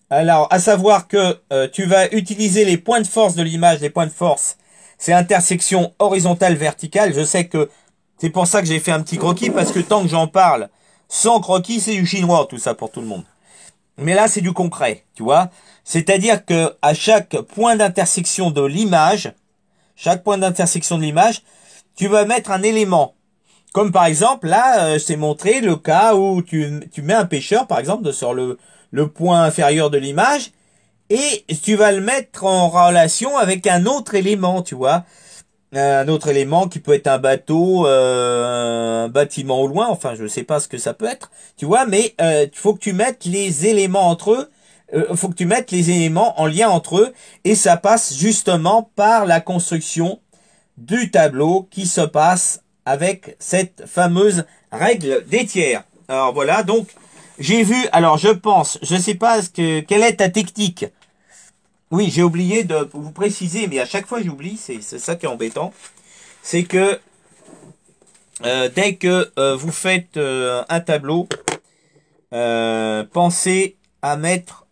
alors, à savoir que tu vas utiliser les points de force de l'image, les points de force, c'est intersection horizontale, verticale. Je sais que c'est pour ça que j'ai fait un petit croquis, parce que tant que j'en parle, sans croquis, c'est du chinois, tout ça pour tout le monde. Mais là, c'est du concret, tu vois. C'est-à-dire que à chaque point d'intersection de l'image, tu vas mettre un élément. Comme par exemple, là, je t'ai montré le cas où tu mets un pêcheur, par exemple, sur le point inférieur de l'image, et tu vas le mettre en relation avec un autre élément, tu vois. Un autre élément qui peut être un bateau, un bâtiment au loin, enfin je sais pas ce que ça peut être, tu vois, mais il faut que tu mettes les éléments entre eux, faut que tu mettes les éléments en lien entre eux, et ça passe justement par la construction du tableau qui se passe avec cette fameuse règle des tiers. Alors voilà, donc j'ai vu, alors je pense, je sais pas quelle est ta technique. Oui, j'ai oublié de vous préciser, mais à chaque fois j'oublie, c'est ça qui est embêtant. C'est que dès que vous faites un tableau, pensez à mettre...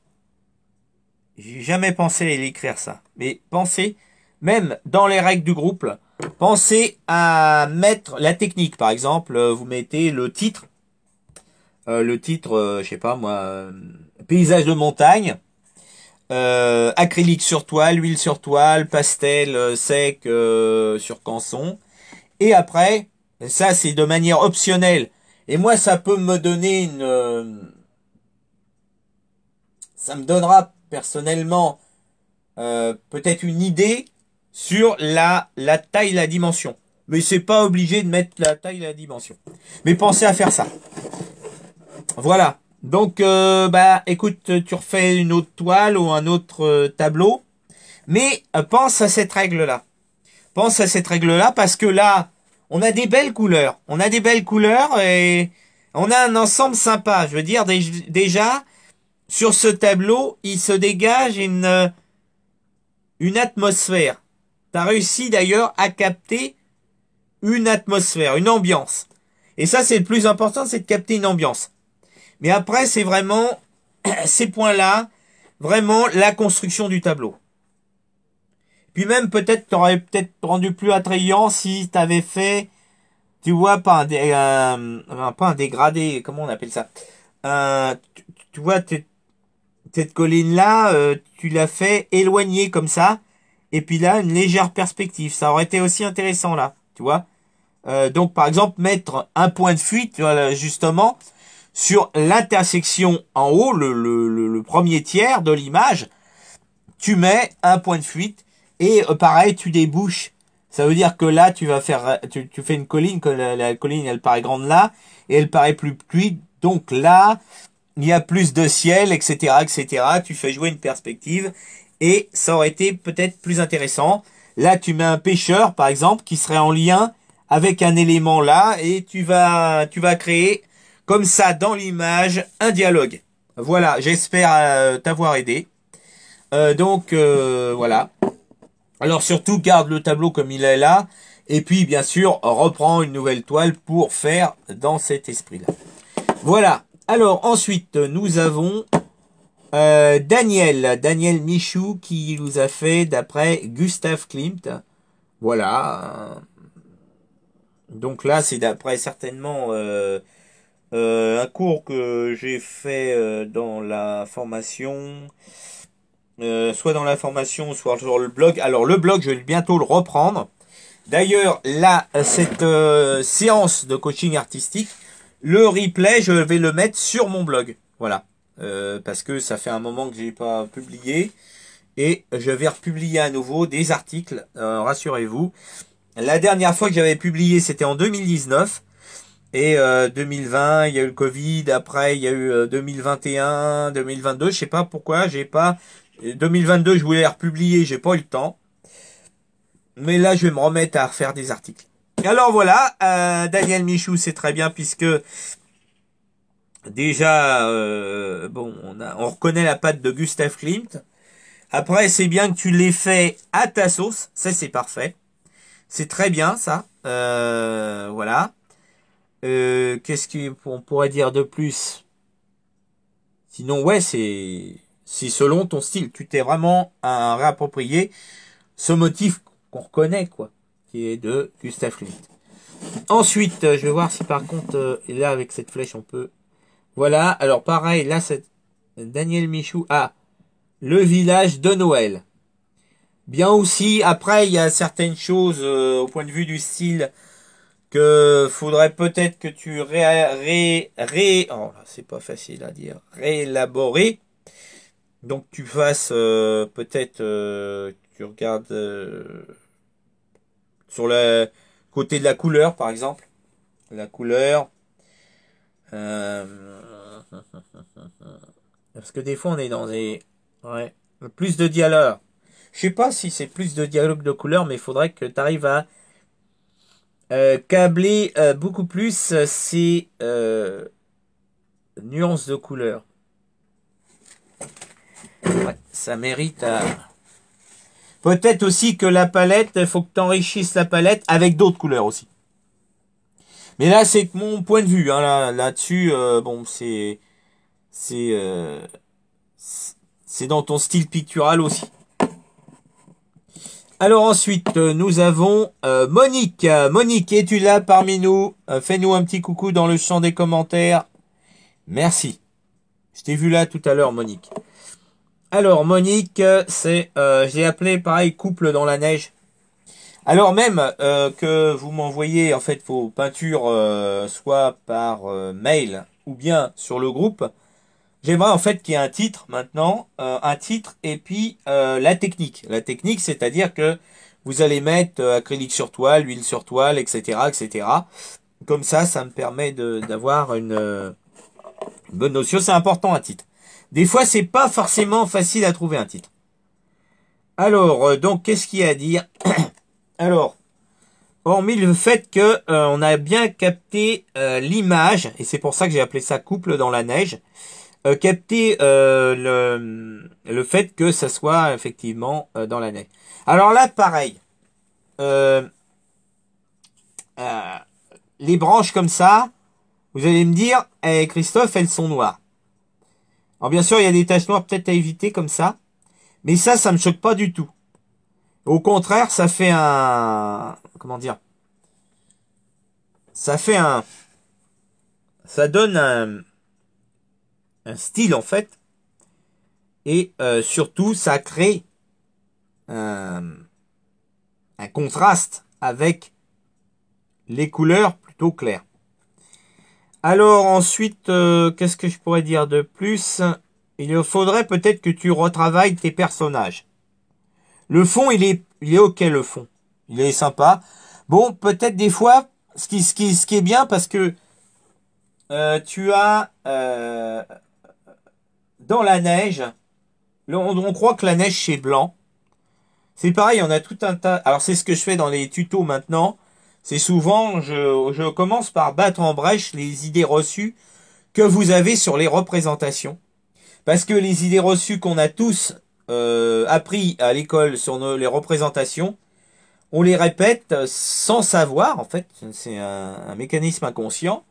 J'ai jamais pensé à l'écrire ça, mais pensez, même dans les règles du groupe, pensez à mettre la technique. Par exemple, vous mettez le titre. Je sais pas moi, paysage de montagne. Acrylique sur toile, huile sur toile, pastel sec sur canson. Et après, ça c'est de manière optionnelle. Et moi ça peut me donner ça me donnera personnellement peut-être une idée sur la taille, la dimension. Mais c'est pas obligé de mettre la taille, la dimension. Mais pensez à faire ça. Voilà. Donc, bah, écoute, tu refais une autre toile ou un autre tableau. Mais pense à cette règle-là. Pense à cette règle-là parce que là, on a des belles couleurs. On a des belles couleurs et on a un ensemble sympa. Je veux dire, déjà, sur ce tableau, il se dégage une atmosphère. Tu as réussi d'ailleurs à capter une atmosphère, une ambiance. Et ça, c'est le plus important, c'est de capter une ambiance. Mais après, c'est vraiment ces points-là, vraiment la construction du tableau. Puis même, peut-être, t'aurais peut-être rendu plus attrayant si t'avais fait, tu vois, pas un dégradé, comment on appelle ça? Tu vois, cette colline-là, tu l'as fait éloigner comme ça, et puis là, une légère perspective. Ça aurait été aussi intéressant, là, tu vois. Donc, par exemple, mettre un point de fuite, voilà, justement, sur l'intersection en haut, le premier tiers de l'image, tu mets un point de fuite et pareil, tu débouches. Ça veut dire que là, tu vas faire, tu fais une colline, que la colline, elle paraît grande là et elle paraît plus petite. Donc là, il y a plus de ciel, etc., etc. Tu fais jouer une perspective et ça aurait été peut-être plus intéressant. Là, tu mets un pêcheur, par exemple, qui serait en lien avec un élément là et tu vas créer comme ça, dans l'image, un dialogue. Voilà, j'espère t'avoir aidé. Voilà. Alors surtout, garde le tableau comme il est là. Et puis, bien sûr, reprends une nouvelle toile pour faire dans cet esprit-là. Voilà. Alors, ensuite, nous avons Daniel Michou, qui nous a fait d'après Gustav Klimt. Voilà. Donc là, c'est d'après certainement... un cours que j'ai fait dans la formation, soit dans la formation, soit sur le blog. Alors le blog, je vais bientôt le reprendre. D'ailleurs, là, cette séance de coaching artistique, le replay, je vais le mettre sur mon blog. Voilà, parce que ça fait un moment que j'ai pas publié et je vais republier à nouveau des articles. Rassurez-vous. La dernière fois que j'avais publié, c'était en 2019. Et 2020, il y a eu le Covid, après il y a eu 2021, 2022, je sais pas pourquoi, j'ai pas 2022, je voulais les republier, j'ai pas eu le temps. Mais là, je vais me remettre à refaire des articles. Alors voilà, Daniel Michou, c'est très bien puisque déjà bon, on reconnaît la patte de Gustav Klimt. Après, c'est bien que tu l'aies fait à ta sauce, ça c'est parfait. C'est très bien ça. Voilà. Qu'est-ce qu'on pourrait dire de plus? Sinon, ouais, c'est selon ton style. Tu t'es vraiment réapproprié ce motif qu'on reconnaît, quoi, qui est de Gustav Klimt. Ensuite, je vais voir si par contre, là, avec cette flèche, on peut... Voilà, alors pareil, là, c'est Daniel Michou. Ah, le village de Noël. Bien aussi, après, il y a certaines choses au point de vue du style que faudrait peut-être que tu oh là, c'est pas facile à dire, réélaborer. Donc tu fasses peut-être tu regardes sur le côté de la couleur par exemple, la couleur parce que des fois on est dans des plus de dialogue. Je sais pas si c'est plus de dialogue de couleur, mais il faudrait que tu arrives à câbler beaucoup plus ces nuances de couleurs. Ouais, ça mérite à... Peut-être aussi que la palette, il faut que tu enrichisses la palette avec d'autres couleurs aussi. Mais là, c'est mon point de vue. Hein, là-dessus, bon, c'est dans ton style pictural aussi. Alors ensuite, nous avons Monique. Monique, es-tu là parmi nous? Fais-nous un petit coucou dans le champ des commentaires. Merci. Je t'ai vu là tout à l'heure, Monique. Alors, Monique, c'est, j'ai appelé pareil, couple dans la neige. Alors même que vous m'envoyez en fait vos peintures soit par mail ou bien sur le groupe, j'aimerais en fait qu'il y ait un titre maintenant, un titre et puis la technique. La technique, c'est-à-dire que vous allez mettre acrylique sur toile, huile sur toile, etc., etc. Comme ça me permet d'avoir une bonne notion. C'est important un titre. Des fois, c'est pas forcément facile à trouver un titre. Alors, donc, qu'est-ce qu'il y a à dire? Alors, hormis le fait que on a bien capté l'image, et c'est pour ça que j'ai appelé ça couple dans la neige, capter le fait que ça soit effectivement dans la neige. Alors là, pareil. Les branches comme ça, vous allez me dire, Christophe, elles sont noires. Alors bien sûr, il y a des taches noires peut-être à éviter comme ça, mais ça me choque pas du tout. Au contraire, ça fait un... Comment dire? Ça donne un style en fait. Et surtout, ça crée un contraste avec les couleurs plutôt claires. Alors ensuite, qu'est-ce que je pourrais dire de plus? Il faudrait peut-être que tu retravailles tes personnages. Le fond, il est ok, le fond. Il est sympa. Bon, peut-être des fois, ce qui est bien, parce que tu as dans la neige, on croit que la neige c'est blanc. C'est pareil, on a tout un tas. Alors c'est ce que je fais dans les tutos maintenant. C'est souvent, je commence par battre en brèche les idées reçues que vous avez sur les représentations. Parce que les idées reçues qu'on a tous appris à l'école sur les représentations, on les répète sans savoir, en fait. C'est un mécanisme inconscient.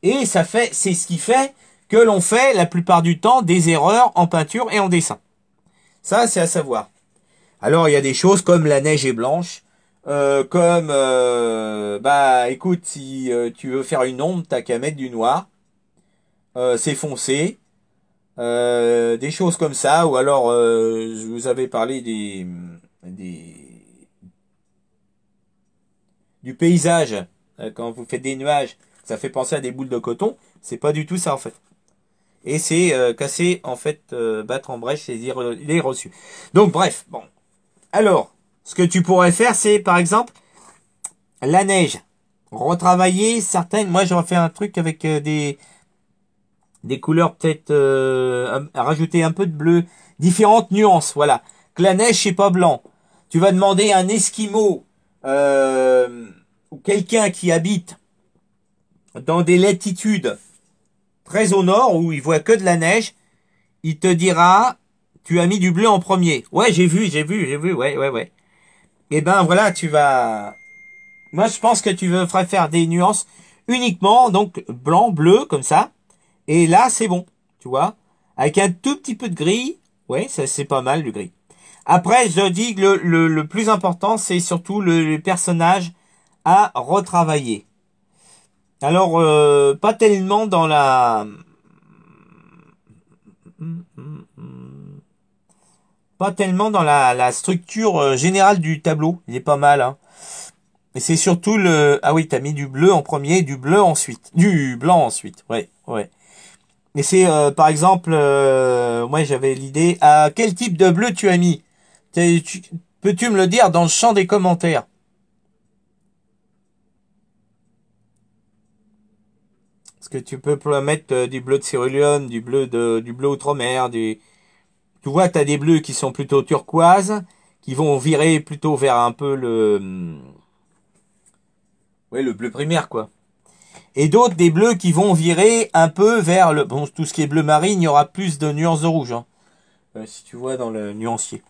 Et c'est ce qui fait que l'on fait la plupart du temps des erreurs en peinture et en dessin. Ça, c'est à savoir. Alors, il y a des choses comme la neige est blanche. Écoute, si tu veux faire une ombre, t'as qu'à mettre du noir. C'est foncé. Des choses comme ça. Ou alors, je vous avais parlé du paysage. Quand vous faites des nuages, ça fait penser à des boules de coton. C'est pas du tout ça, en fait. Et c'est casser, en fait, battre en brèche les idées reçues. Donc, bref, bon. Alors, ce que tu pourrais faire, c'est, par exemple, la neige. Retravailler certaines... Moi, j'aurais fait un truc avec des couleurs peut-être... rajouter un peu de bleu. Différentes nuances, voilà. Que la neige, c'est pas blanc. Tu vas demander à un Esquimau ou quelqu'un qui habite dans des latitudes très au nord, où il voit que de la neige, il te dira, tu as mis du bleu en premier. Ouais, j'ai vu, ouais. Et ben voilà, tu vas... Moi, je pense que tu ferais faire des nuances uniquement, donc blanc, bleu, comme ça. Et là, c'est bon, tu vois. Avec un tout petit peu de gris, ouais, ça c'est pas mal, le gris. Après, je dis que le plus important, c'est surtout le personnage à retravailler. Alors, pas tellement dans la... Pas tellement dans la structure générale du tableau. Il est pas mal, hein. Et c'est surtout le... Ah oui, t'as mis du bleu en premier, du bleu ensuite. Du blanc ensuite, ouais. Et c'est, par exemple, moi j'avais l'idée... À quel type de bleu tu as mis? Peux-tu me le dire dans le champ des commentaires? Parce que tu peux mettre du bleu de céruléum, du bleu outre-mer, tu vois, tu as des bleus qui sont plutôt turquoise, qui vont virer plutôt vers un peu le bleu primaire, quoi. Et d'autres, des bleus qui vont virer un peu vers le... Bon, tout ce qui est bleu marine, il y aura plus de nuances de rouge, hein. Si tu vois dans le nuancier.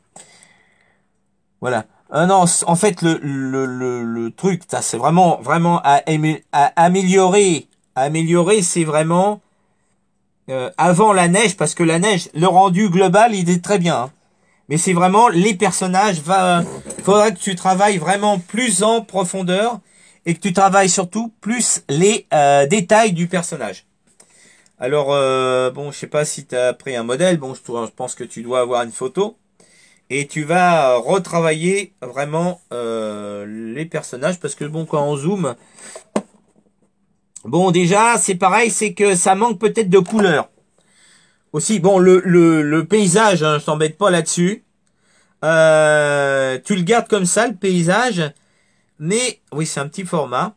Voilà. Non, en fait, le truc, c'est vraiment à améliorer. Améliorer, c'est vraiment avant la neige, parce que la neige, le rendu global, il est très bien, hein. Mais c'est vraiment les personnages, faudrait que tu travailles vraiment plus en profondeur et que tu travailles surtout plus les détails du personnage. Alors, bon, je sais pas si tu as pris un modèle. Bon, je pense que tu dois avoir une photo. Et tu vas retravailler vraiment les personnages. Parce que, bon, quand on zoome... Bon, déjà, c'est pareil, c'est que ça manque peut-être de couleur. Aussi, bon, le paysage, hein, je t'embête pas là-dessus. Tu le gardes comme ça, le paysage. Mais, oui, c'est un petit format.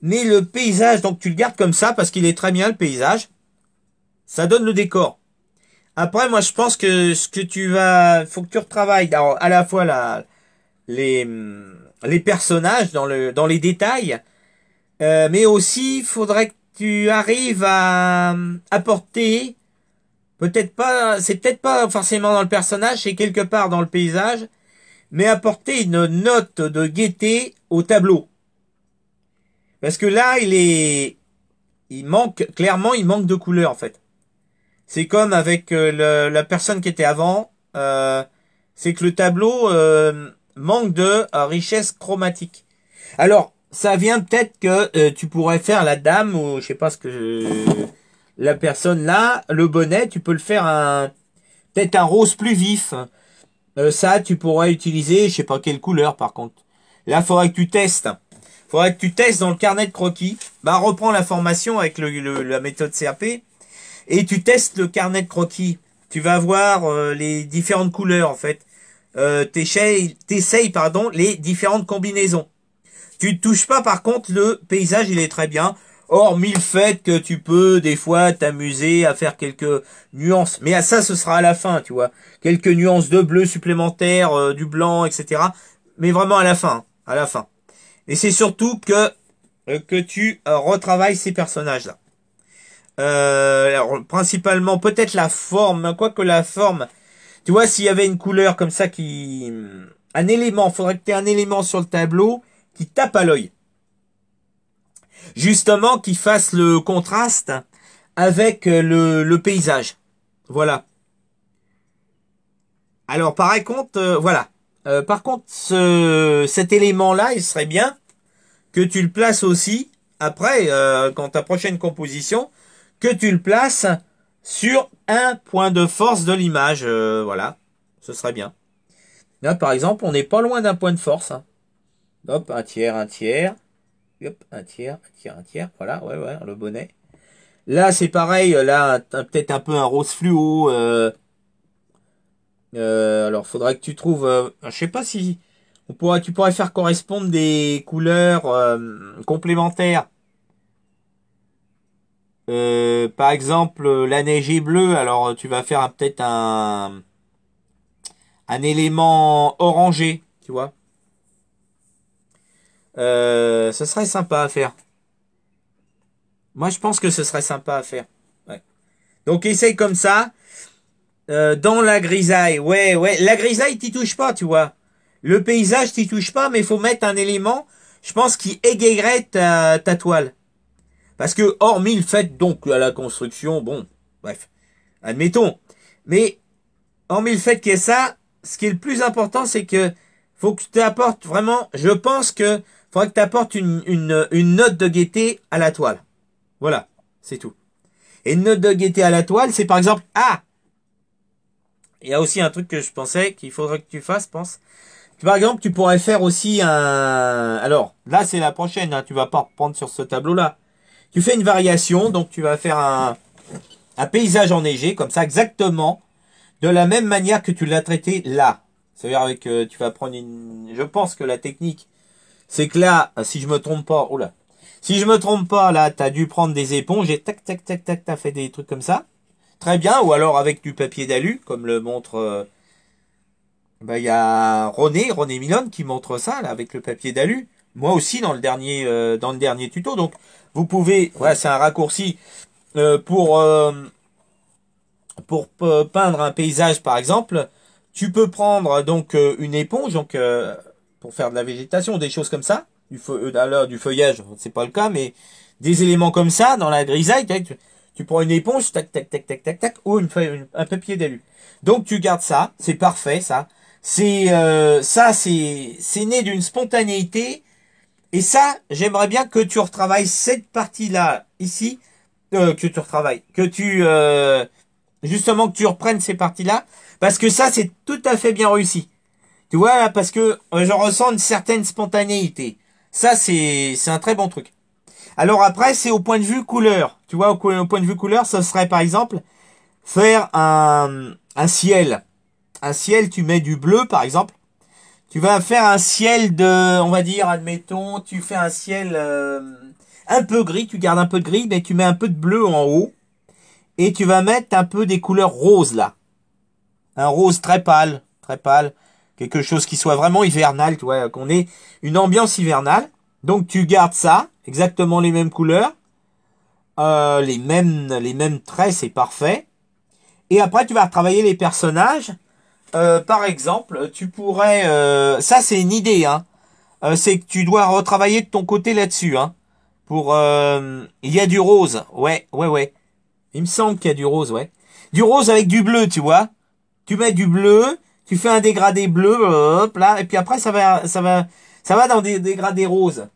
Mais le paysage, donc tu le gardes comme ça parce qu'il est très bien, le paysage. Ça donne le décor. Après, moi, je pense que ce que faut que tu retravailles alors, à la fois les personnages dans les détails, mais aussi, il faudrait que tu arrives à apporter, c'est peut-être pas forcément dans le personnage, c'est quelque part dans le paysage, mais apporter une note de gaieté au tableau. Parce que là, il manque de couleur, en fait. C'est comme avec la personne qui était avant, c'est que le tableau manque de richesse chromatique. Alors, ça vient peut-être que tu pourrais faire la dame, ou je sais pas ce que la personne là, le bonnet, tu peux le faire peut-être un rose plus vif. Ça, tu pourrais utiliser, je sais pas quelle couleur par contre. Là, faudrait que tu testes. Faudrait que tu testes dans le carnet de croquis. Bah, reprends la formation avec la méthode CAP. Et tu testes le carnet de croquis. Tu vas voir les différentes couleurs en fait. T'essayes les différentes combinaisons. Tu ne touches pas par contre le paysage, il est très bien. Hormis le fait que tu peux des fois t'amuser à faire quelques nuances. Mais à ça, ce sera à la fin, tu vois. Quelques nuances de bleu supplémentaires, du blanc, etc. Mais vraiment à la fin, hein, à la fin. Et c'est surtout que tu retravailles ces personnages-là. Alors, principalement peut-être la forme, quoique la forme, tu vois, s'il y avait une couleur comme ça un élément, faudrait que tu aies un élément sur le tableau qui tape à l'œil. Justement, qui fasse le contraste avec le paysage. Voilà. Alors, par contre, voilà. Par contre, cet élément-là, il serait bien que tu le places aussi, après, quand ta prochaine composition, que tu le places sur un point de force de l'image. Voilà, ce serait bien. Là, par exemple, on n'est pas loin d'un point de force. Hein. Hop, un tiers. Hop, un tiers. Voilà, ouais, le bonnet. Là, c'est pareil. Là, peut-être un peu un rose fluo. Alors, faudrait que tu trouves... je sais pas si... tu pourrais faire correspondre des couleurs complémentaires. Par exemple, la neige est bleue, alors tu vas faire peut-être un élément orangé, tu vois. Ce serait sympa à faire. Moi, je pense que ce serait sympa à faire. Ouais. Donc, essaye comme ça. Dans la grisaille, ouais, la grisaille, t'y touches pas, tu vois. Le paysage, t'y touches pas, mais il faut mettre un élément, je pense, qui égayerait ta toile. Parce que, hormis le fait, donc, à la construction, bon, bref, admettons. Mais, hormis le fait qu'il y ait ça, ce qui est le plus important, c'est que faut que tu apportes vraiment, je pense que faudrait que tu apportes une note de gaieté à la toile. Voilà, c'est tout. Et une note de gaieté à la toile, c'est par exemple, il y a aussi un truc que je pensais qu'il faudrait que tu fasses, pense. Par exemple, tu pourrais faire aussi alors, là, c'est la prochaine, hein, tu vas pas reprendre sur ce tableau-là. Tu fais une variation, donc tu vas faire un paysage enneigé, comme ça, exactement, de la même manière que tu l'as traité là. C'est-à-dire avec, tu vas prendre je pense que la technique, c'est que là, si je me trompe pas, si je me trompe pas, là, t'as dû prendre des éponges et tac, t'as fait des trucs comme ça. Très bien, ou alors avec du papier d'alu, comme le montre, il y a René Milone qui montre ça, là, avec le papier d'alu. Moi aussi dans le dernier tuto. Donc vous pouvez, voilà, c'est un raccourci pour peindre un paysage par exemple. Tu peux prendre donc une éponge donc pour faire de la végétation, des choses comme ça, du feuillage, c'est pas le cas, mais des éléments comme ça dans la grisaille. Tu prends une éponge, tac, ou un papier d'alu. Donc tu gardes ça, c'est parfait ça. C'est né d'une spontanéité. Et ça, j'aimerais bien que tu retravailles cette partie-là, ici, que tu retravailles, justement, que tu reprennes ces parties-là, parce que ça, c'est tout à fait bien réussi. Tu vois, là, parce que je ressens une certaine spontanéité. Ça, c'est un très bon truc. Alors après, c'est au point de vue couleur. Tu vois, au point de vue couleur, ça serait, par exemple, faire un ciel. Un ciel, tu mets du bleu, par exemple. Tu vas faire un ciel de, on va dire, admettons, tu fais un ciel un peu gris, tu gardes un peu de gris, mais tu mets un peu de bleu en haut. Et tu vas mettre un peu des couleurs roses, là. Un rose très pâle, très pâle. Quelque chose qui soit vraiment hivernal, tu vois, qu'on ait une ambiance hivernale. Donc tu gardes ça, exactement les mêmes couleurs. Les mêmes traits, c'est parfait. Et après, tu vas retravailler les personnages. Par exemple, tu pourrais... ça, c'est une idée, hein. C'est que tu dois retravailler de ton côté là-dessus, hein. Il y a du rose. Ouais. Il me semble qu'il y a du rose, ouais. Du rose avec du bleu, tu vois. Tu mets du bleu, tu fais un dégradé bleu, hop, là. Et puis après, ça va dans des dégradés roses.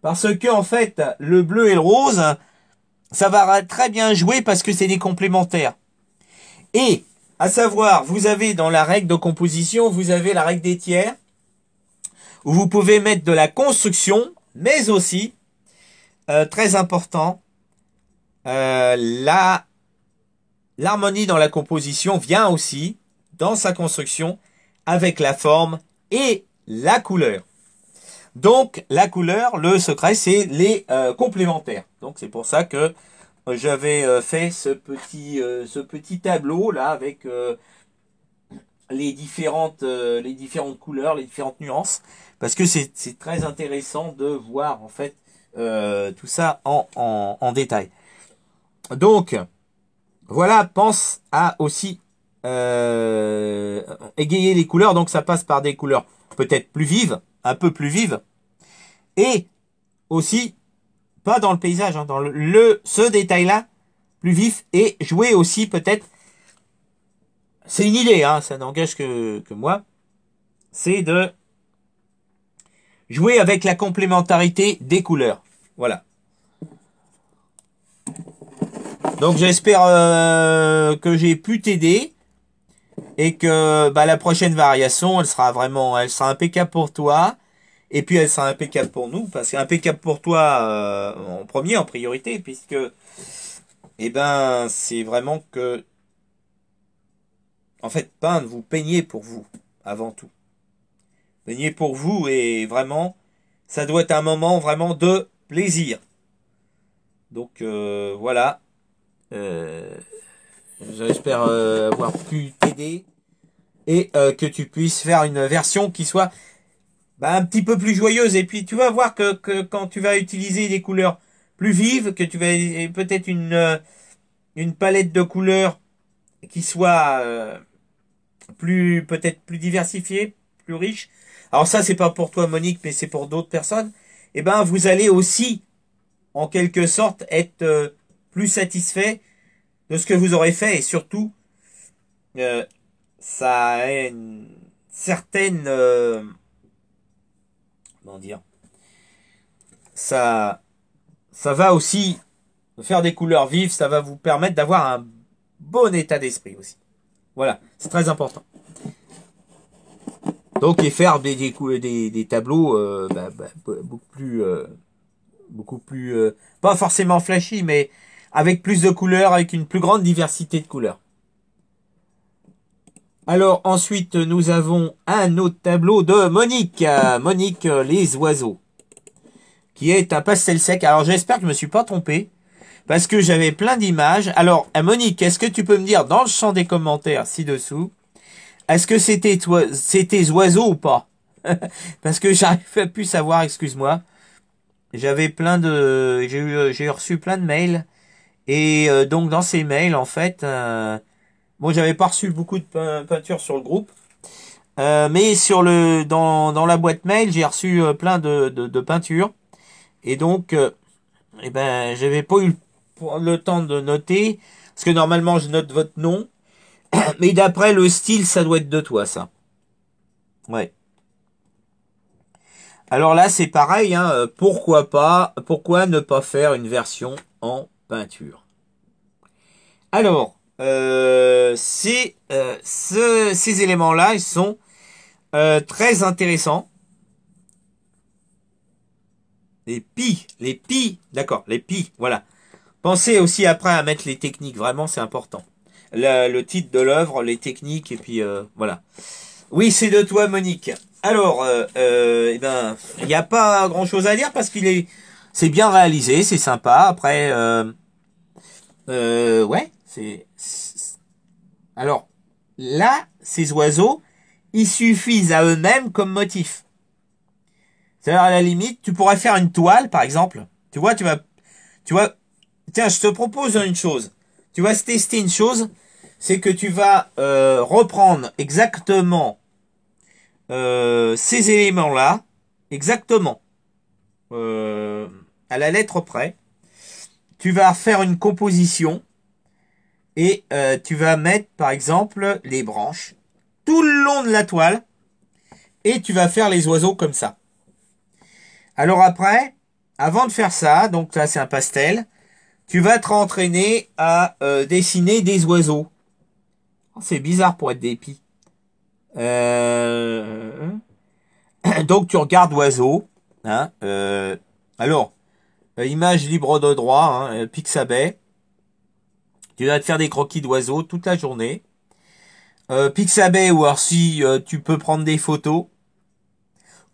Parce que, en fait, le bleu et le rose, ça va très bien jouer parce que c'est des complémentaires. Et, à savoir, vous avez dans la règle de composition, vous avez la règle des tiers, où vous pouvez mettre de la construction, mais aussi, très important, l'harmonie dans la composition vient aussi, dans sa construction, avec la forme et la couleur. Donc, la couleur, le secret, c'est les complémentaires. Donc, c'est pour ça que j'avais fait ce petit tableau là avec les différentes couleurs, les différentes nuances, parce que c'est très intéressant de voir en fait tout ça en détail. Donc voilà, pense à aussi égayer les couleurs. Donc ça passe par des couleurs peut-être plus vives, un peu plus vives, et aussi pas dans le paysage, hein, dans ce détail-là, plus vif, et jouer aussi peut-être, c'est une idée, hein, ça n'engage que moi, c'est de jouer avec la complémentarité des couleurs. Voilà. Donc j'espère que j'ai pu t'aider, et que la prochaine variation, elle sera impeccable pour toi. Et puis elle sera impeccable pour nous, parce qu'impeccable pour toi en premier, en priorité, puisque c'est vraiment que, en fait, peindre, vous peignez pour vous, avant tout. Peignez pour vous, et vraiment, ça doit être un moment vraiment de plaisir. Donc voilà, j'espère avoir pu t'aider, et que tu puisses faire une version qui soit un petit peu plus joyeuse. Et puis tu vas voir que quand tu vas utiliser des couleurs plus vives, que tu vas peut-être une palette de couleurs qui soit peut-être plus diversifiée, plus riche. Alors ça, c'est pas pour toi Monique, mais c'est pour d'autres personnes. Et vous allez aussi en quelque sorte être plus satisfait de ce que vous aurez fait, et surtout ça a une certaine comment dire, ça va aussi faire des couleurs vives, ça va vous permettre d'avoir un bon état d'esprit aussi. Voilà, c'est très important. Donc, et faire des tableaux beaucoup plus pas forcément flashy, mais avec plus de couleurs, avec une plus grande diversité de couleurs. Alors ensuite, nous avons un autre tableau de Monique. Monique, les oiseaux. Qui est un pastel sec. Alors j'espère que je me suis pas trompé, parce que j'avais plein d'images. Alors Monique, est-ce que tu peux me dire dans le champ des commentaires ci-dessous, est-ce que c'était tes oiseaux ou pas? Parce que j'arrive plus à savoir, excuse-moi. J'ai reçu plein de mails. Et donc dans ces mails, en fait... bon, j'avais pas reçu beaucoup de peinture sur le groupe, mais dans la boîte mail, j'ai reçu plein de peintures, et donc, j'avais pas eu le temps de noter, parce que normalement je note votre nom, mais d'après le style, ça doit être de toi, ça. Ouais. Alors là, c'est pareil, hein, pourquoi ne pas faire une version en peinture? Alors, ces éléments-là, ils sont très intéressants. Les pis, d'accord, les pis, voilà. Pensez aussi après à mettre les techniques, vraiment, c'est important. Le titre de l'œuvre, les techniques, et puis voilà. Oui, c'est de toi, Monique. Alors, eh ben, il n'y a pas grand-chose à dire parce c'est bien réalisé, c'est sympa. Après, ouais, alors, là, ces oiseaux, ils suffisent à eux-mêmes comme motif. C'est-à-dire, à la limite, tu pourrais faire une toile, par exemple. Tu vois, tiens, je te propose une chose. Tu vas tester une chose, c'est que tu vas reprendre exactement ces éléments-là, exactement, à la lettre près. Tu vas faire une composition et tu vas mettre, par exemple, les branches tout le long de la toile et tu vas faire les oiseaux comme ça. Alors après, avant de faire ça, donc là c'est un pastel, tu vas te rentraîner à dessiner des oiseaux. Oh, c'est bizarre pour être des pis. Donc tu regardes oiseau. Hein, alors, image libre de droit, hein, Pixabay. Tu vas te faire des croquis d'oiseaux toute la journée. Pixabay, ou alors si tu peux prendre des photos.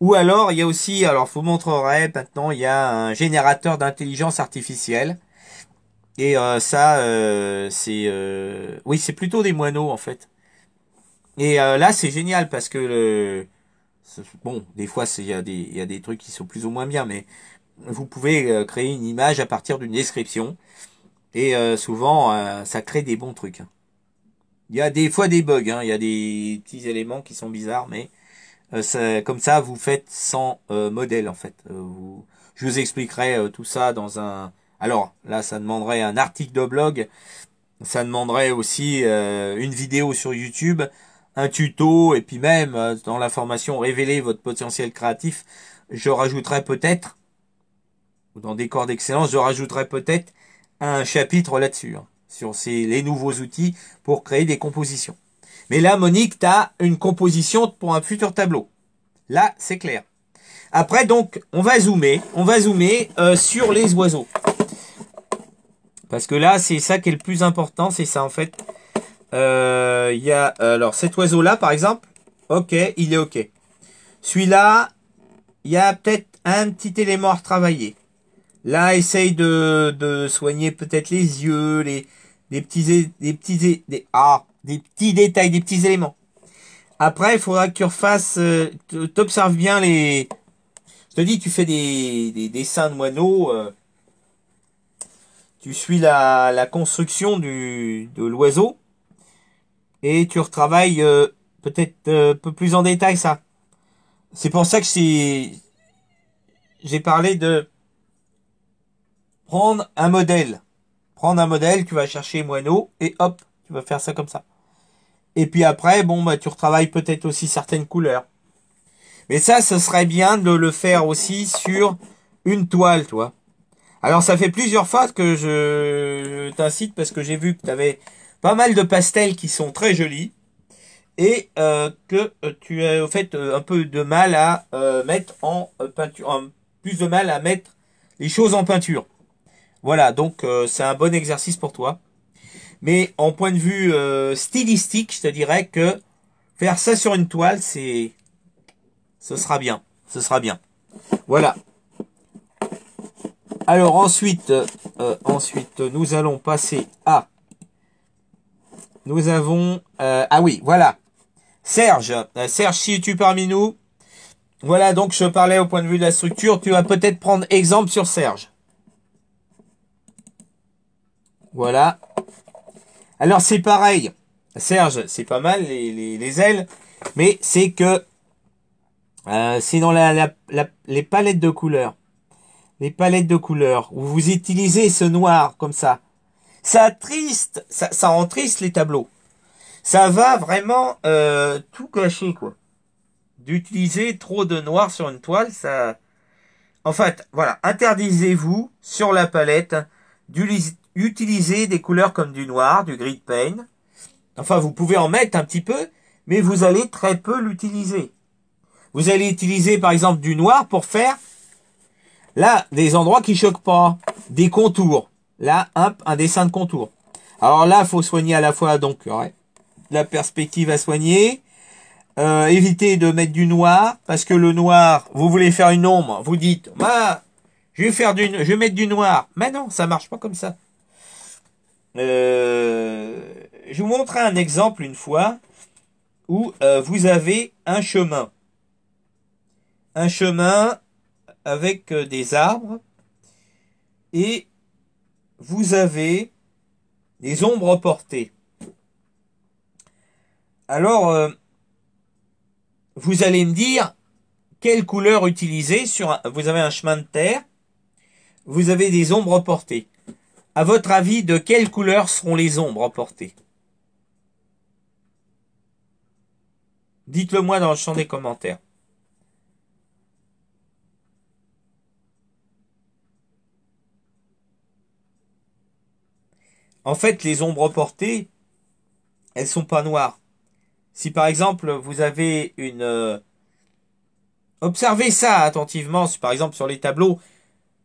Ou alors, il y a aussi, alors je vous montrerai maintenant, il y a un générateur d'intelligence artificielle. Et ça, oui, c'est plutôt des moineaux en fait. Et là, c'est génial parce que bon, des fois, il y a des trucs qui sont plus ou moins bien, mais vous pouvez créer une image à partir d'une description. Et souvent, ça crée des bons trucs. Il y a des fois des bugs, hein, il y a des petits éléments qui sont bizarres, mais comme ça, vous faites sans modèle en fait. Je vous expliquerai tout ça dans un. Alors là, ça demanderait un article de blog, ça demanderait aussi une vidéo sur YouTube, un tuto, et puis même dans la formation révéler votre potentiel créatif, je rajouterai peut-être, ou dans Décor d'excellence, je rajouterai peut-être un chapitre là-dessus, hein, sur les nouveaux outils pour créer des compositions. Mais là, Monique, tu as une composition pour un futur tableau. Là, c'est clair. Après, donc, on va zoomer sur les oiseaux. Parce que là, c'est ça qui est le plus important, c'est ça en fait. Il y a, alors cet oiseau-là, par exemple, ok, il est ok. Celui-là, il y a peut-être un petit élément à retravailler. Là, essaye de soigner peut-être les yeux, des petits détails, des petits éléments. Après, il faudra que tu refasses, t'observes bien les. Je te dis, tu fais des dessins de moineaux. Tu suis la construction de l'oiseau et tu retravailles peut-être un peu plus en détail ça. C'est pour ça que j'ai parlé de prendre un modèle. Prendre un modèle, tu vas chercher moineau et hop, tu vas faire ça comme ça. Et puis après, bon, bah, tu retravailles peut-être aussi certaines couleurs. Mais ça, ce serait bien de le faire aussi sur une toile, toi. Alors, ça fait plusieurs fois que je t'incite parce que j'ai vu que tu avais pas mal de pastels qui sont très jolis et que tu as en fait un peu de mal à mettre en peinture, plus de mal à mettre les choses en peinture. Voilà, donc c'est un bon exercice pour toi. Mais en point de vue stylistique, je te dirais que faire ça sur une toile, ce sera bien. Ce sera bien. Voilà. Alors ensuite, nous allons passer à. Nous avons. Ah oui, voilà. Serge, si es-tu parmi nous? Voilà, donc je parlais au point de vue de la structure. Tu vas peut-être prendre exemple sur Serge. Voilà. Alors c'est pareil. Serge, c'est pas mal les ailes, mais c'est que c'est dans les palettes de couleurs. Les palettes de couleurs où vous utilisez ce noir comme ça. Ça attriste, ça entriste les tableaux. Ça va vraiment tout gâcher quoi. d'utiliser trop de noir sur une toile, ça... En fait, voilà, interdisez-vous sur la palette d'utiliser des couleurs comme du noir, du gris de paint. Enfin, vous pouvez en mettre un petit peu, mais vous allez très peu l'utiliser. Vous allez utiliser, par exemple, du noir pour faire, là, des endroits qui choquent pas, des contours. Là, un dessin de contour. Alors là, il faut soigner à la fois, donc, ouais, la perspective à soigner. Évitez de mettre du noir, parce que le noir, vous voulez faire une ombre, vous dites, bah, je vais mettre du noir. Mais non, ça marche pas comme ça. Je vous montrerai un exemple une fois où vous avez un chemin. Un chemin avec des arbres et vous avez des ombres portées. Alors, vous allez me dire quelle couleur utiliser sur vous avez un chemin de terre, vous avez des ombres portées. À votre avis, de quelle couleur seront les ombres portées? Dites-le moi dans le champ des commentaires. En fait, les ombres portées, elles sont pas noires. Si par exemple, vous avez une... observez ça attentivement, par exemple sur les tableaux.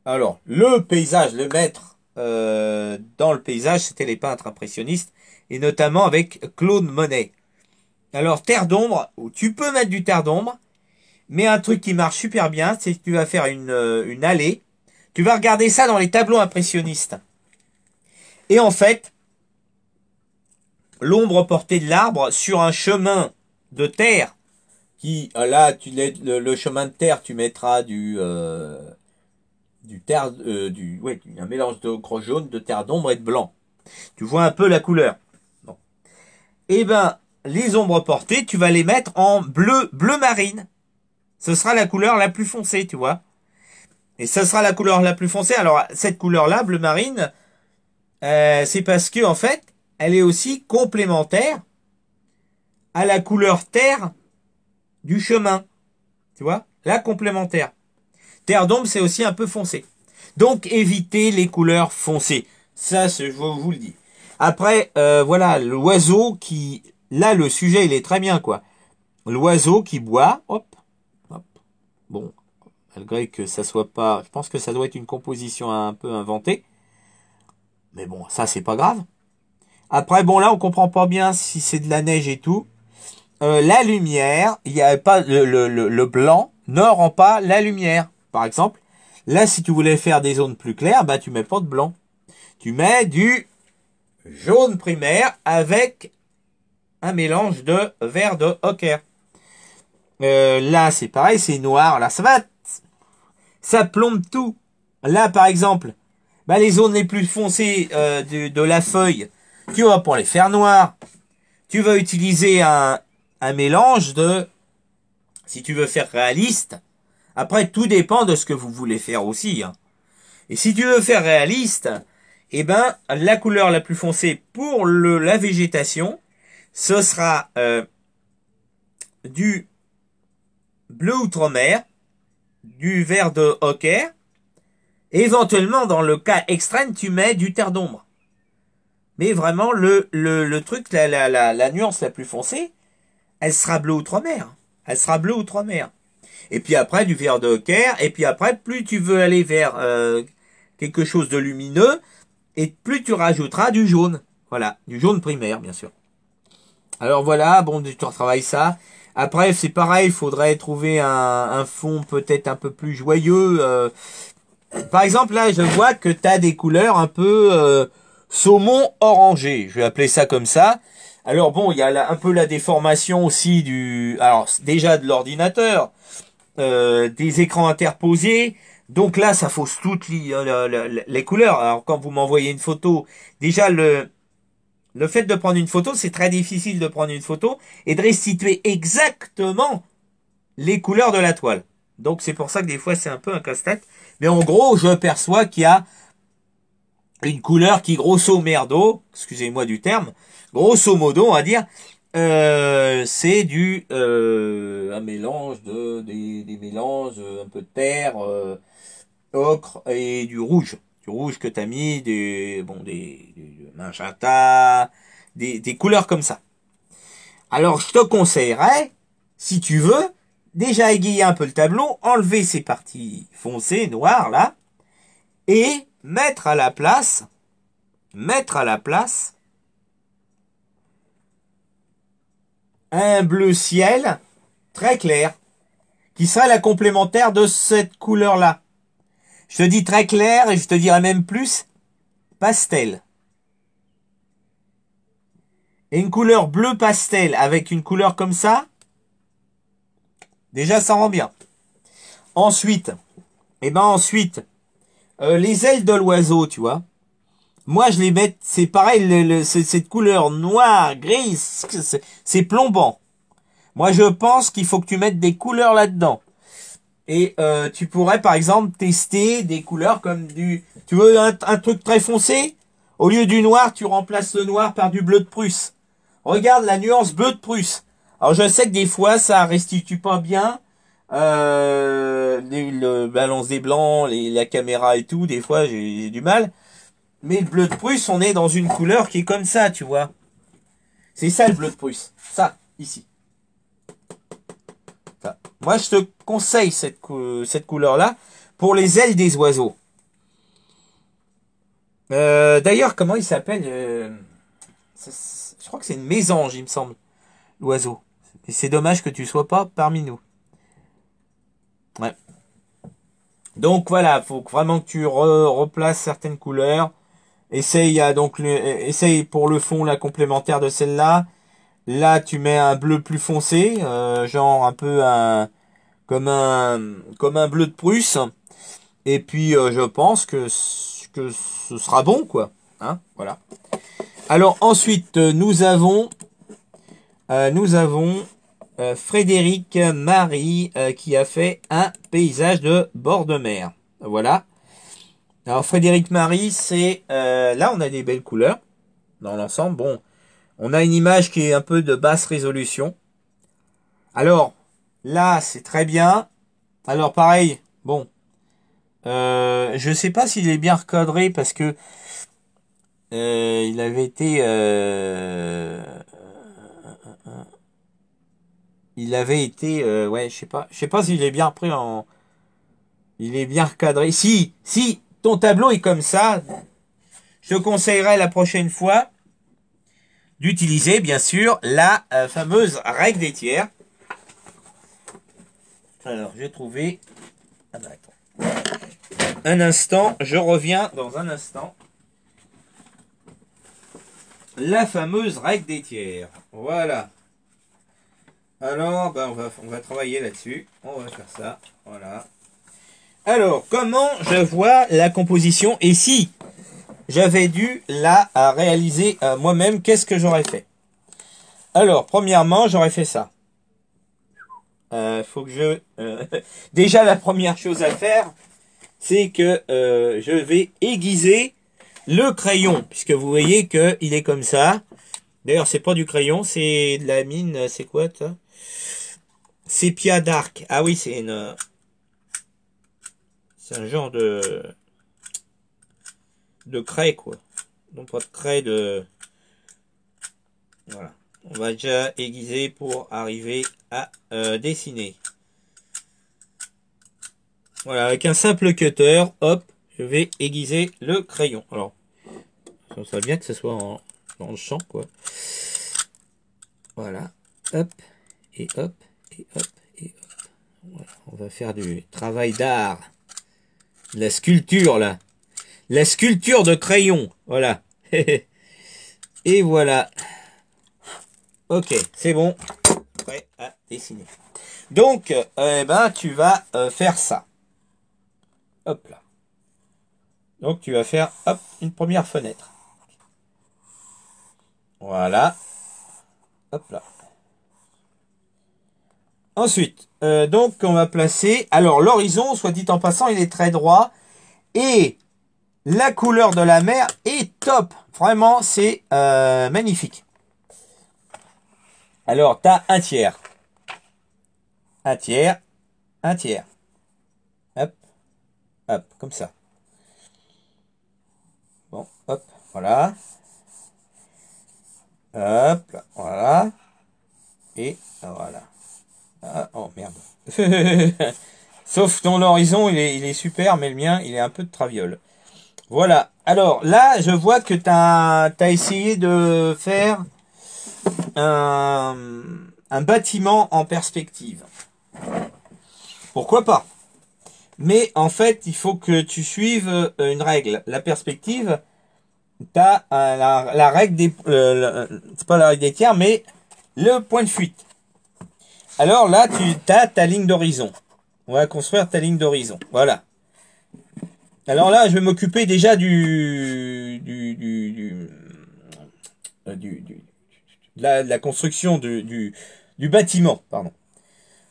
Alors, le paysage, le maître dans le paysage, c'était les peintres impressionnistes, et notamment avec Claude Monet. Alors, terre d'ombre, tu peux mettre du terre d'ombre, mais un truc qui marche super bien, c'est que tu vas faire une allée. Tu vas regarder ça dans les tableaux impressionnistes. Et en fait, l'ombre portée de l'arbre sur un chemin de terre, qui, là, le chemin de terre, tu mettras un mélange d'ocre jaune, de terre d'ombre et de blanc. Tu vois un peu la couleur. Bon. Et ben, les ombres portées, tu vas les mettre en bleu marine. Ce sera la couleur la plus foncée, tu vois. Et ça sera la couleur la plus foncée. Alors, cette couleur-là, bleu marine, c'est parce que, en fait, elle est aussi complémentaire à la couleur terre du chemin. Tu vois? La complémentaire. Terre d'ombre, c'est aussi un peu foncé. Donc, évitez les couleurs foncées. Ça, je vous le dis. Après, voilà, l'oiseau qui... Là, le sujet, il est très bien, quoi. L'oiseau qui boit, hop, hop. Bon, malgré que ça soit pas... Je pense que ça doit être une composition un peu inventée. Mais bon, ça, c'est pas grave. Après, bon, là, on comprend pas bien si c'est de la neige et tout. La lumière, il n'y a pas... Le blanc ne rend pas la lumière. Par exemple, là, si tu voulais faire des zones plus claires, bah, tu mets pas de blanc. Tu mets du jaune primaire avec un mélange de vert de ocher. Là, c'est pareil, c'est noir. Là, ça plombe tout. Là, par exemple, bah, les zones les plus foncées de la feuille, tu vas pour les faire noires. Tu vas utiliser un mélange de... Si tu veux faire réaliste, après, tout dépend de ce que vous voulez faire aussi. Hein. Et si tu veux faire réaliste, eh ben, la couleur la plus foncée pour la végétation, ce sera du bleu outre-mer, du vert de ocher. Éventuellement, dans le cas extrême, tu mets du terre d'ombre. Mais vraiment, le truc, la nuance la plus foncée, elle sera bleu outre-mer. Elle sera bleu outre-mer. Et puis après, du vert de ocher. Et puis après, plus tu veux aller vers quelque chose de lumineux, et plus tu rajouteras du jaune. Voilà, du jaune primaire, bien sûr. Alors voilà, bon, tu retravailles ça. Après, c'est pareil, il faudrait trouver un fond peut-être un peu plus joyeux. Par exemple, là, je vois que tu as des couleurs un peu saumon orangé. Je vais appeler ça comme ça. Alors bon, il y a un peu la déformation aussi alors déjà de l'ordinateur, des écrans interposés. Donc là, ça fausse toutes les couleurs. Alors quand vous m'envoyez une photo, déjà le fait de prendre une photo, c'est très difficile de prendre une photo et de restituer exactement les couleurs de la toile. Donc c'est pour ça que des fois c'est un peu un casse-tête. Mais en gros, je perçois qu'il y a une couleur qui, grosso merdo, excusez-moi du terme, grosso modo, on va dire, c'est un mélange des mélanges, un peu de terre, ocre et du rouge. Du rouge que t'as mis, des magenta, des couleurs comme ça. Alors, je te conseillerais, si tu veux, déjà égayer un peu le tableau, enlever ces parties foncées, noires, là, et mettre à la place un bleu ciel très clair, qui sera la complémentaire de cette couleur-là. Je te dis très clair, et je te dirais même plus, pastel. Et une couleur bleu pastel avec une couleur comme ça, déjà ça rend bien. Ensuite, les ailes de l'oiseau, tu vois. Moi, je les mets, c'est pareil, cette couleur noire, grise, c'est plombant. Moi, je pense qu'il faut que tu mettes des couleurs là-dedans. Et tu pourrais, par exemple, tester des couleurs comme tu veux un truc très foncé? Au lieu du noir, tu remplaces le noir par du bleu de Prusse. Regarde la nuance bleu de Prusse. Alors, je sais que des fois, ça restitue pas bien. Le balance des blancs, la caméra et tout, des fois, j'ai du mal. Mais le bleu de Prusse, on est dans une couleur qui est comme ça, tu vois. C'est ça le bleu de Prusse. Ça, ici. Ça. Moi, je te conseille cette couleur-là pour les ailes des oiseaux. D'ailleurs, comment il s'appelle je crois que c'est une mésange, il me semble, l'oiseau. Et c'est dommage que tu sois pas parmi nous. Ouais. Donc voilà, faut vraiment que tu replaces certaines couleurs. Essaye pour le fond la complémentaire de celle-là. Là, tu mets un bleu plus foncé, genre un peu comme un bleu de Prusse. Et puis je pense que ce sera bon, quoi. Hein, voilà. Alors ensuite, nous avons Frédéric Marie qui a fait un paysage de bord de mer. Voilà. Alors Frédéric Marie, c'est là on a des belles couleurs dans l'ensemble. Bon, on a une image qui est un peu de basse résolution. Alors là, c'est très bien. Alors pareil, bon, je sais pas s'il est bien recadré parce que il avait été ouais, je sais pas s'il est bien pris il est bien recadré. Si ton tableau est comme ça, je te conseillerais la prochaine fois d'utiliser bien sûr la fameuse règle des tiers. Alors, j'ai trouvé attends. Un instant, je reviens dans un instant. La fameuse règle des tiers. Voilà. Alors, ben on va travailler là-dessus. On va faire ça. Voilà. Alors, comment je vois la composition? Et si j'avais dû la réaliser moi-même, qu'est-ce que j'aurais fait? Alors, premièrement, j'aurais fait ça. Faut que déjà, la première chose à faire, c'est que je vais aiguiser le crayon, puisque vous voyez que il est comme ça. D'ailleurs, c'est pas du crayon, c'est de la mine. C'est quoi ça? Sépia Dark. Ah oui, c'est un genre de craie, quoi. Non, pas de craie, voilà. On va déjà aiguiser pour arriver à dessiner. Voilà, avec un simple cutter, hop, je vais aiguiser le crayon. Alors, ça serait bien que ce soit dans le champ, quoi. Voilà, hop, et hop, et hop, et hop. Voilà, on va faire du travail d'art. La sculpture, là. La sculpture de crayon. Voilà. Et voilà. Ok, c'est bon. Prêt à dessiner. Donc, tu vas faire ça. Hop là. Donc, tu vas faire, hop, une première fenêtre. Voilà. Hop là. Ensuite, donc, on va placer... Alors, l'horizon, soit dit en passant, il est très droit. Et la couleur de la mer est top. Vraiment, c'est magnifique. Alors, tu as un tiers. Un tiers. Un tiers. Hop. Hop, comme ça. Bon, hop, voilà. Hop, voilà. Et voilà. Ah, oh merde. Sauf ton horizon, il est super, mais le mien, il est un peu de traviole. Voilà. Alors là, je vois que tu as essayé de faire un bâtiment en perspective. Pourquoi pas? Mais en fait, il faut que tu suives une règle. La perspective, tu as la règle des... c'est pas la règle des tiers, mais le point de fuite. Alors là, tu as ta ligne d'horizon. On va construire ta ligne d'horizon. Voilà. Alors là, je vais m'occuper déjà de la construction du bâtiment. Pardon.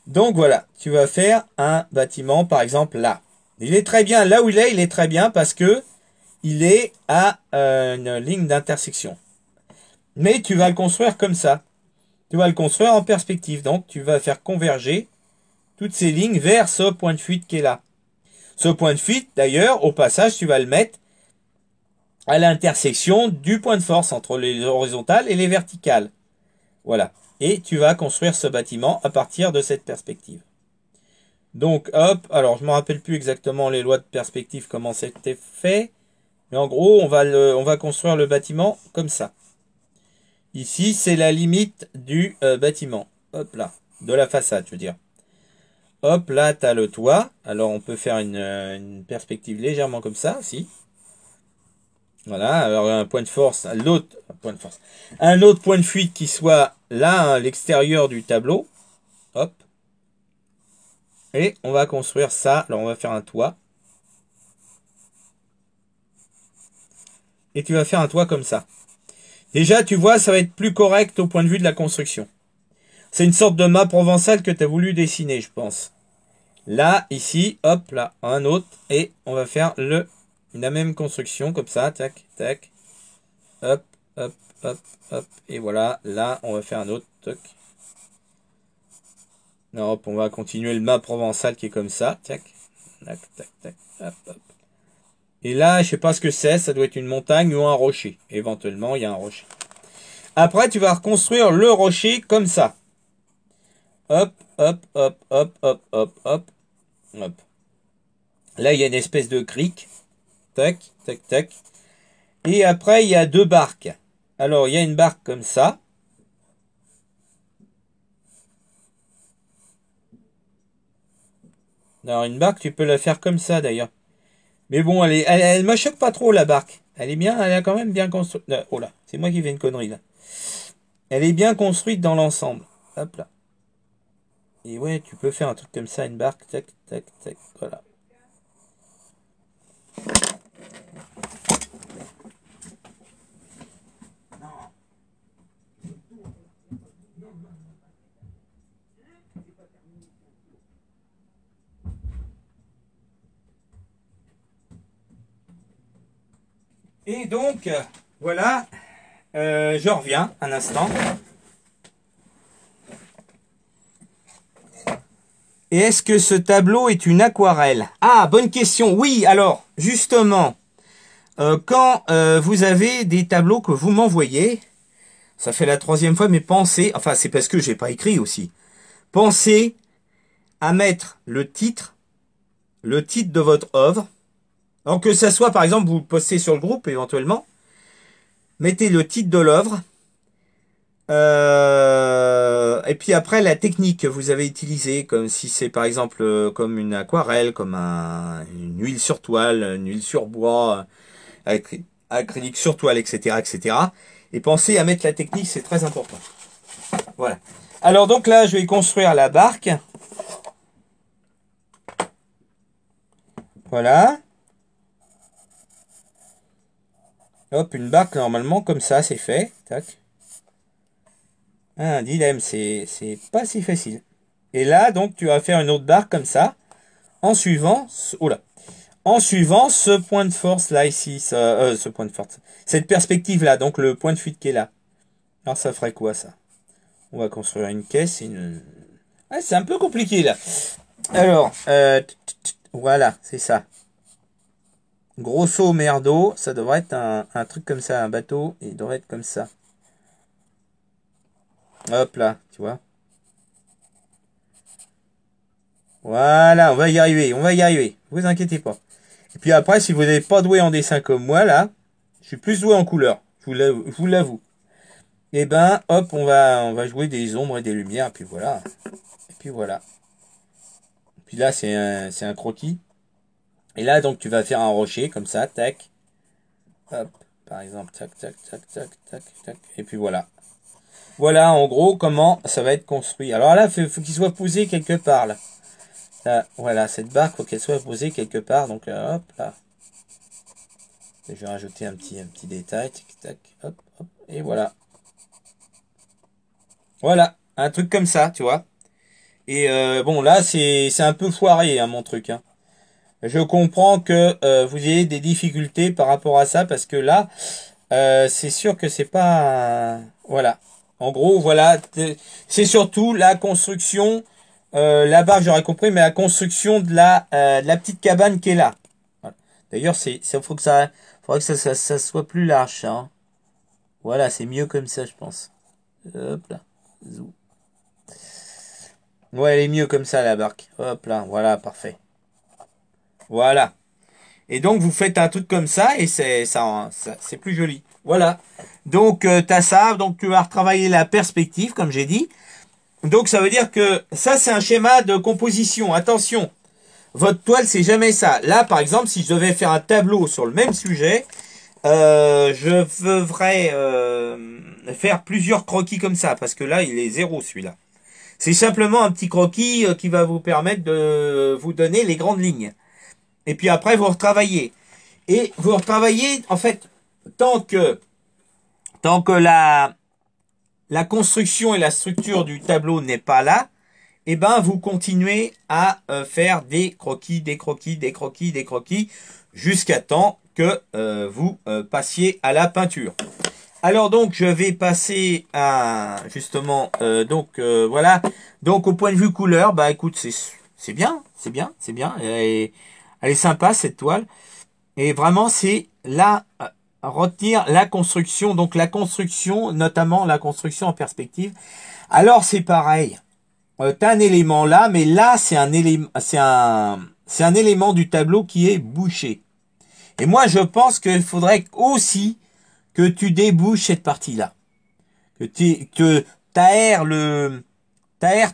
Donc voilà, tu vas faire un bâtiment, par exemple là. Il est très bien, là où il est très bien parce que il est à une ligne d'intersection. Mais tu vas le construire comme ça. Tu vas le construire en perspective. Donc tu vas faire converger toutes ces lignes vers ce point de fuite qui est là. Ce point de fuite, d'ailleurs, au passage, tu vas le mettre à l'intersection du point de force entre les horizontales et les verticales. Voilà. Et tu vas construire ce bâtiment à partir de cette perspective. Donc, hop, alors je ne me rappelle plus exactement les lois de perspective, comment c'était fait. Mais en gros, on va construire le bâtiment comme ça. Ici, c'est la limite du bâtiment. Hop là, de la façade, je veux dire. Hop, là, tu as le toit. Alors, on peut faire une perspective légèrement comme ça, aussi. Voilà, alors un point de force, un autre point de fuite qui soit là, à l'extérieur du tableau. Hop. Et on va construire ça. Alors, on va faire un toit. Et tu vas faire un toit comme ça. Déjà, tu vois, ça va être plus correct au point de vue de la construction. C'est une sorte de map provençale que tu as voulu dessiner, je pense. Là, ici, hop, là, un autre. Et on va faire la même construction, comme ça, tac, tac. Hop, hop, hop, hop. Et voilà, là, on va faire un autre, tac. Hop, on va continuer le map provençal qui est comme ça, tac, tac, tac, tac, hop, hop. Et là, je sais pas ce que c'est, ça doit être une montagne ou un rocher. Éventuellement, il y a un rocher. Après, tu vas reconstruire le rocher comme ça. Hop, hop, hop, hop, hop, hop, hop, hop. Là, il y a une espèce de crique. Tac, tac, tac. Et après, il y a deux barques. Alors, il y a une barque comme ça. Alors, une barque, tu peux la faire comme ça, d'ailleurs. Mais bon, elle me choque pas trop, la barque. Elle est quand même bien construite. Oh là, c'est moi qui fais une connerie, là. Elle est bien construite dans l'ensemble. Hop là. Et ouais, tu peux faire un truc comme ça, une barque. Tac, tac, tac. Voilà. Et donc, voilà, je reviens un instant. Et est-ce que ce tableau est une aquarelle? Ah, bonne question. Oui, alors, justement, quand vous avez des tableaux que vous m'envoyez, ça fait la 3e fois, mais pensez, enfin c'est parce que j'ai pas écrit aussi, pensez à mettre le titre de votre œuvre. Alors que ça soit, par exemple, vous le postez sur le groupe éventuellement, mettez le titre de l'œuvre, et puis après la technique que vous avez utilisée, comme si c'est par exemple comme une aquarelle, comme une huile sur toile, une huile sur bois, acrylique sur toile, etc., etc. Et pensez à mettre la technique, c'est très important. Voilà. Alors donc là, je vais construire la barque. Voilà. Hop, une barque normalement comme ça, c'est fait. Tac. Un dilemme, c'est pas si facile. Et là, donc, tu vas faire une autre barque comme ça, en suivant, en suivant ce point de force là ici, ce point de force, cette perspective là, donc le point de fuite qui est là. Alors ça ferait quoi ça? On va construire une caisse. Ah, c'est un peu compliqué là. Alors, voilà, c'est ça. Grosso merdo, ça devrait être un truc comme ça, un bateau, et il devrait être comme ça. Hop là, tu vois. Voilà, on va y arriver, vous inquiétez pas. Et puis après, si vous n'êtes pas doué en dessin comme moi, là, je suis plus doué en couleur, je vous l'avoue. Et ben, hop, on va jouer des ombres et des lumières, et puis voilà. Et puis voilà. Et puis là, c'est un croquis. Et là, donc, tu vas faire un rocher, comme ça, tac. Hop, par exemple, tac, tac, tac, tac, tac, tac. Et puis voilà. Voilà, en gros, comment ça va être construit. Alors là, faut qu'il soit posé quelque part, là. Là, voilà, cette barre, faut qu'elle soit posée quelque part. Donc, hop, là. Et je vais rajouter un petit détail. Tic, tac, hop, hop. Et voilà. Voilà, un truc comme ça, tu vois. Et bon, là, c'est un peu foiré, hein, mon truc. Hein. Je comprends que vous ayez des difficultés par rapport à ça, parce que là, c'est sûr que c'est pas... voilà. En gros, voilà, c'est surtout la construction, là-bas, j'aurais compris, mais la construction de la petite cabane qui est là. Voilà. D'ailleurs, faudrait que ça soit plus large, hein. Voilà, c'est mieux comme ça, je pense. Hop là. Zou. Ouais, elle est mieux comme ça, la barque. Hop là, voilà, parfait. Voilà. Et donc, vous faites un truc comme ça, et c'est plus joli. Voilà. Donc, tu as ça. Donc, tu vas retravailler la perspective, comme j'ai dit. Donc, ça veut dire que ça, c'est un schéma de composition. Attention, votre toile, c'est jamais ça. Là, par exemple, si je devais faire un tableau sur le même sujet, je devrais faire plusieurs croquis comme ça, parce que là, il est zéro, celui-là. C'est simplement un petit croquis qui va vous permettre de vous donner les grandes lignes. Et puis après, vous retravaillez. Et vous retravaillez, en fait, tant que la construction et la structure du tableau n'est pas là, eh ben, vous continuez à faire des croquis, des croquis, des croquis, des croquis, jusqu'à temps que vous passiez à la peinture. Alors donc, je vais passer à, justement, voilà. Donc, au point de vue couleur, bah écoute, c'est bien, c'est bien, c'est bien. Elle est sympa, cette toile. Et vraiment, c'est là, retenir la construction. Donc, la construction, notamment la construction en perspective. Alors, c'est pareil. T'as un élément là, mais là, c'est un élément du tableau qui est bouché. Et moi, je pense qu'il faudrait aussi que tu débouches cette partie-là. Que t'aères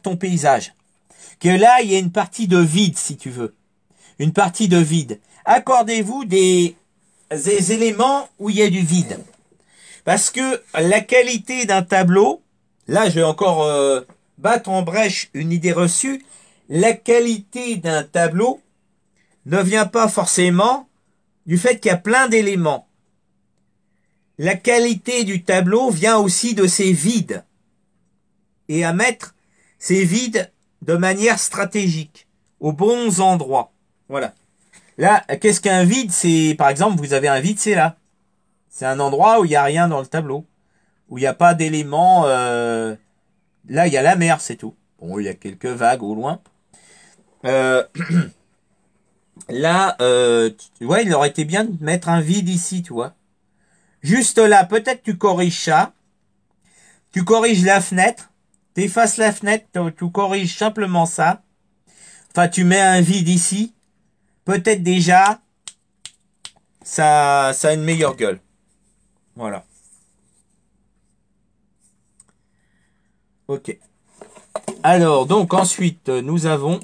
ton paysage. Que là, il y a une partie de vide, si tu veux. Une partie de vide. Accordez-vous des éléments où il y a du vide. Parce que la qualité d'un tableau, là, je vais encore battre en brèche une idée reçue. La qualité d'un tableau ne vient pas forcément du fait qu'il y a plein d'éléments. La qualité du tableau vient aussi de ses vides. Et à mettre ces vides de manière stratégique, aux bons endroits. Voilà. Là, qu'est-ce qu'un vide? C'est, par exemple, vous avez un vide, c'est là. C'est un endroit où il n'y a rien dans le tableau. Où il n'y a pas d'éléments. Là, il y a la mer, c'est tout. Bon, il y a quelques vagues au loin. Là, tu vois, il aurait été bien de mettre un vide ici, tu vois. Juste là, peut-être tu corriges ça. Tu corriges la fenêtre. Tu effaces la fenêtre, tu corriges simplement ça. Enfin, tu mets un vide ici. Peut-être déjà, ça a une meilleure gueule. Voilà. Ok. Alors, donc ensuite, nous avons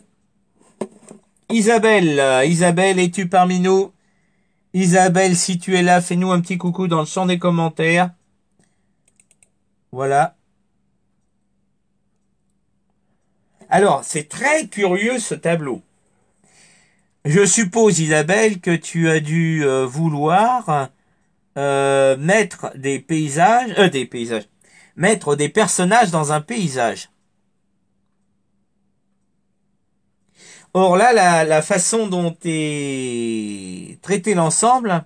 Isabelle. Isabelle, es-tu parmi nous? Isabelle, si tu es là, fais-nous un petit coucou dans le champ des commentaires. Voilà. Alors, c'est très curieux ce tableau. Je suppose, Isabelle, que tu as dû vouloir mettre mettre des personnages dans un paysage. Or là, la façon dont est traité l'ensemble,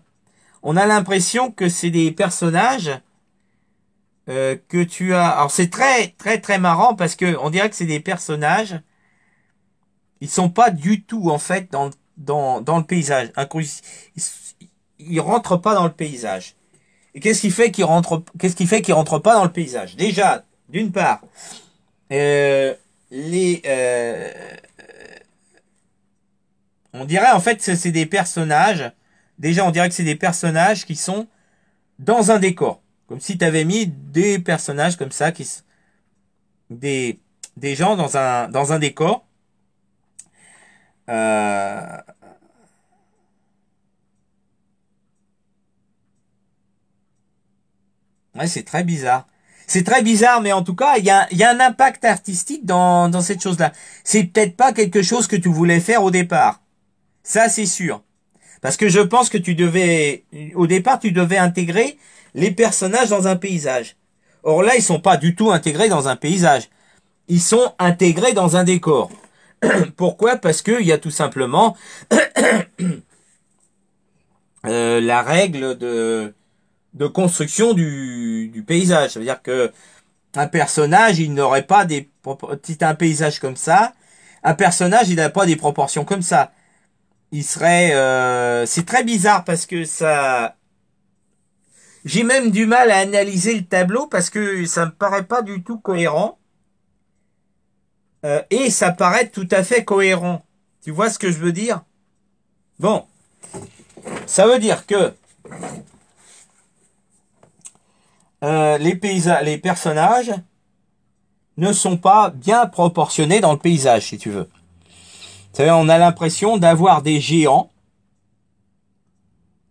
on a l'impression que c'est des personnages que tu as. Alors c'est très très très marrant parce que on dirait que c'est des personnages. Ils sont pas du tout en fait dans le paysage. Ils rentrent pas dans le paysage. Et qu'est-ce qui fait qu'ils rentrent pas dans le paysage? Déjà, d'une part, les on dirait en fait que c'est des personnages. Déjà, on dirait que c'est des personnages qui sont dans un décor. Comme si tu avais mis des personnages comme ça, des, des gens dans un décor. Euh, ouais, c'est très bizarre. C'est très bizarre, mais en tout cas, il y a un impact artistique dans cette chose-là. C'est peut-être pas quelque chose que tu voulais faire au départ. Ça, c'est sûr. Parce que je pense que au départ, tu devais intégrer les personnages dans un paysage. Or là, ils sont pas du tout intégrés dans un paysage. Ils sont intégrés dans un décor. Pourquoi? Parce que il y a tout simplement la règle de construction du paysage. Ça veut dire que un personnage, il n'aurait pas si t'as un paysage comme ça, un personnage, il n'a pas des proportions comme ça. Il serait, c'est très bizarre parce que ça, j'ai même du mal à analyser le tableau parce que ça me paraît pas du tout cohérent. Et ça paraît tout à fait cohérent. Tu vois ce que je veux dire? Bon, ça veut dire que les personnages ne sont pas bien proportionnés dans le paysage, si tu veux. Vous savez, on a l'impression d'avoir des géants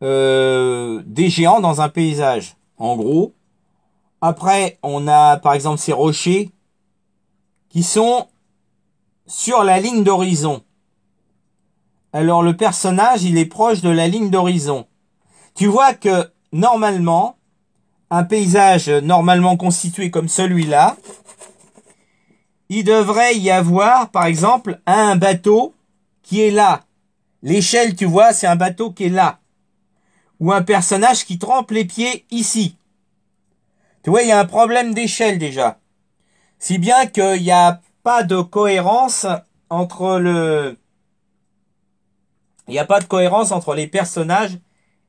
dans un paysage. En gros. Après, on a par exemple ces rochers qui sont sur la ligne d'horizon. Alors le personnage, il est proche de la ligne d'horizon. Tu vois que normalement, un paysage normalement constitué comme celui-là, il devrait y avoir par exemple un bateau qui est là. L'échelle, tu vois, c'est un bateau qui est là. Ou un personnage qui trempe les pieds ici. Tu vois, il y a un problème d'échelle déjà. Si bien qu'il n'y a pas de cohérence entre il n'y a pas de cohérence entre les personnages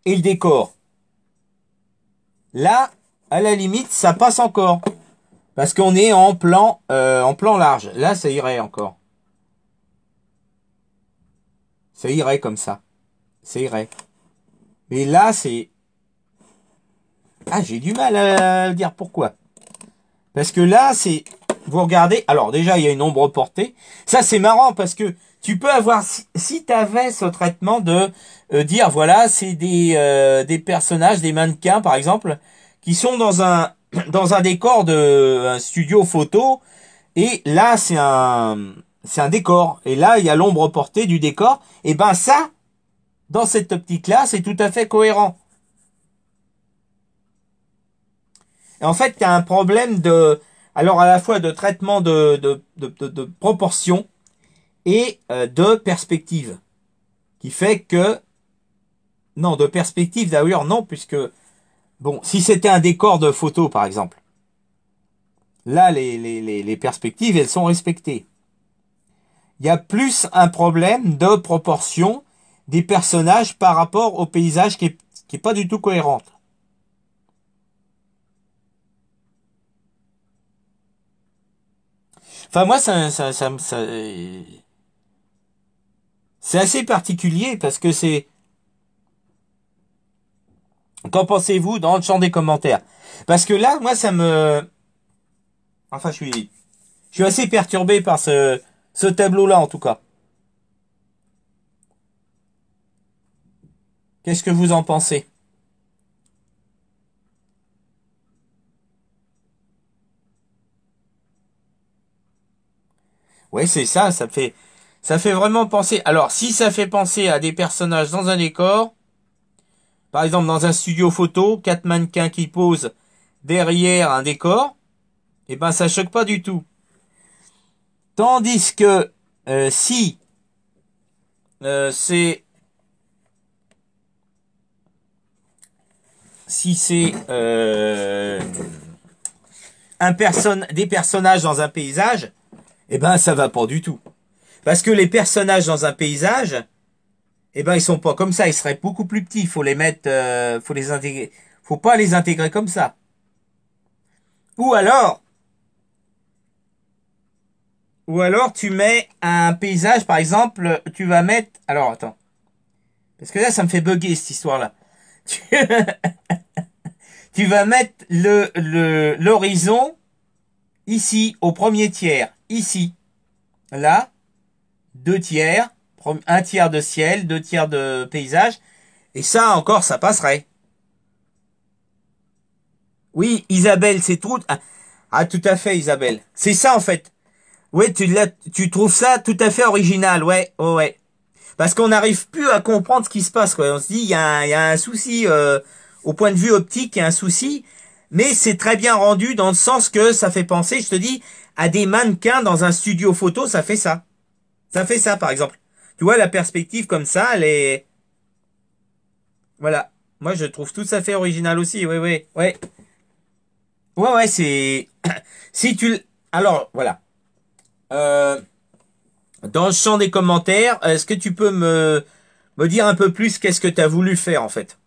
et le décor. Là, à la limite, ça passe encore. Parce qu'on est en plan large. Là, ça irait encore. Ça irait comme ça. Ça irait. Mais là, c'est... Ah, j'ai du mal à dire pourquoi. Parce que là, c'est... Vous regardez... Alors, déjà, il y a une ombre portée. Ça, c'est marrant parce que tu peux avoir... Si tu avais ce traitement de dire, voilà, c'est des personnages, des mannequins, par exemple, qui sont dans un décor de un studio photo. Et là, c'est un décor. Et là, il y a l'ombre portée du décor. Et ben ça, dans cette optique-là, c'est tout à fait cohérent. Et en fait, il y a un problème alors à la fois de traitement de proportion et de perspective, qui fait que, non, de perspective d'ailleurs, non, puisque, bon, si c'était un décor de photo, par exemple, là, les perspectives, elles sont respectées. Il y a plus un problème de proportion des personnages par rapport au paysage qui est pas du tout cohérente. Enfin, moi, c'est assez particulier parce que c'est... Qu'en pensez-vous dans le champ des commentaires? Parce que là, moi, ça me... Enfin, je suis assez perturbé par ce tableau-là, en tout cas. Qu'est-ce que vous en pensez? Oui, c'est ça, ça fait vraiment penser... Alors, si ça fait penser à des personnages dans un décor, par exemple dans un studio photo, 4 mannequins qui posent derrière un décor, eh ben ça choque pas du tout. Tandis que si c'est si c'est des personnages dans un paysage, eh ben ça va pas du tout. Parce que les personnages dans un paysage, eh ben ils sont pas comme ça, ils seraient beaucoup plus petits. Il faut les mettre, faut les intégrer, faut pas les intégrer comme ça. Ou alors tu mets un paysage, par exemple, tu vas mettre, alors attends, parce que là ça me fait bugger cette histoire-là. Tu vas mettre l'horizon ici, au premier tiers, ici, là, 2 tiers, 1 tiers de ciel, 2 tiers de paysage, et ça encore, ça passerait. Oui, Isabelle, c'est tout. Ah, tout à fait, Isabelle. C'est ça, en fait. Ouais, tu trouves ça tout à fait original, ouais, oh, ouais. Parce qu'on n'arrive plus à comprendre ce qui se passe, quoi. On se dit, il y a un souci, au point de vue optique, il y a un souci, mais c'est très bien rendu dans le sens que ça fait penser, je te dis, à des mannequins dans un studio photo, ça fait ça. Ça fait ça, par exemple. Tu vois, la perspective comme ça, elle est... Voilà. Moi, je trouve tout à fait original aussi, ouais, ouais, ouais. Ouais, ouais, c'est... Si tu... Alors, voilà. Dans le champ des commentaires, est-ce que tu peux me dire un peu plus qu'est-ce que tu as voulu faire, en fait?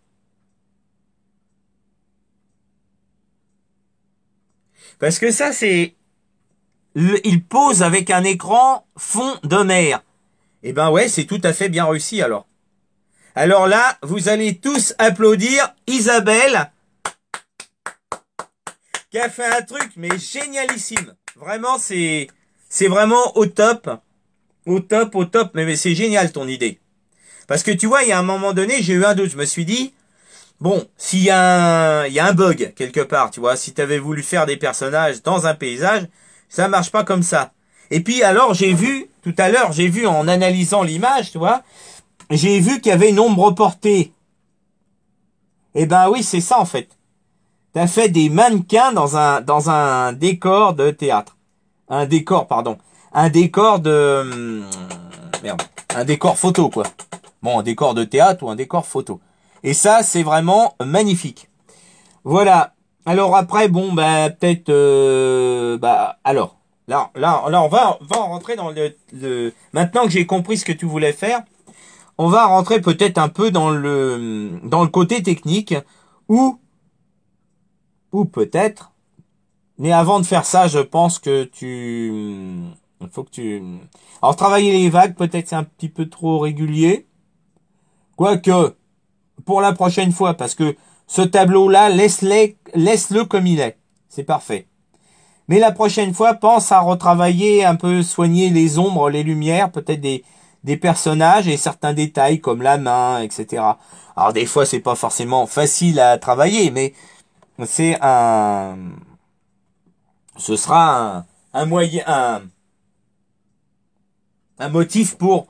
Parce que ça, c'est... Il pose avec un écran fond de mer. Eh ben ouais, c'est tout à fait bien réussi, alors. Alors là, vous allez tous applaudir Isabelle, qui a fait un truc, mais génialissime. Vraiment, c'est vraiment au top. Au top, au top. Mais c'est génial, ton idée. Parce que tu vois, il y a un moment donné, j'ai eu un doute. Je me suis dit, bon, s'il y a un bug quelque part, tu vois, si tu avais voulu faire des personnages dans un paysage, ça marche pas comme ça. Et puis alors, tout à l'heure, j'ai vu en analysant l'image, tu vois, j'ai vu qu'il y avait une ombre portée. Eh ben oui, c'est ça en fait. T'as fait des mannequins dans un décor de théâtre. Un décor, pardon. Un décor de... Merde. Un décor photo, quoi. Bon, un décor de théâtre ou un décor photo. Et ça, c'est vraiment magnifique. Voilà. Alors après, bon, bah, peut-être... alors... Là, on va rentrer dans Maintenant que j'ai compris ce que tu voulais faire, on va rentrer peut-être un peu dans le côté technique, ou peut-être, mais avant de faire ça, je pense que il faut que tu... Alors, travailler les vagues, peut-être c'est un petit peu trop régulier. Quoique, pour la prochaine fois, parce que ce tableau-là, laisse-le comme il est. C'est parfait. Mais la prochaine fois, pense à retravailler un peu, soigner les ombres, les lumières, peut-être des personnages et certains détails comme la main, etc. Alors des fois, c'est pas forcément facile à travailler, mais ce sera un moyen, un motif pour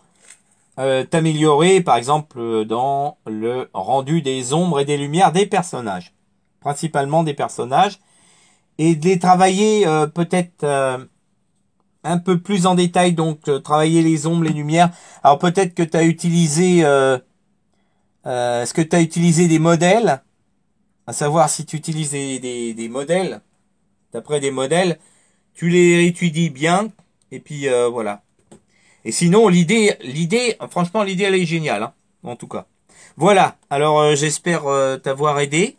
t'améliorer, par exemple, dans le rendu des ombres et des lumières des personnages, principalement des personnages. Et de les travailler peut-être un peu plus en détail, donc travailler les ombres, les lumières. Alors peut-être que tu as utilisé est-ce que tu as utilisé des modèles, à savoir si tu utilises des modèles, d'après des modèles, tu les étudies bien, et puis voilà. Et sinon franchement l'idée elle est géniale, hein, en tout cas. Voilà, alors j'espère t'avoir aidé.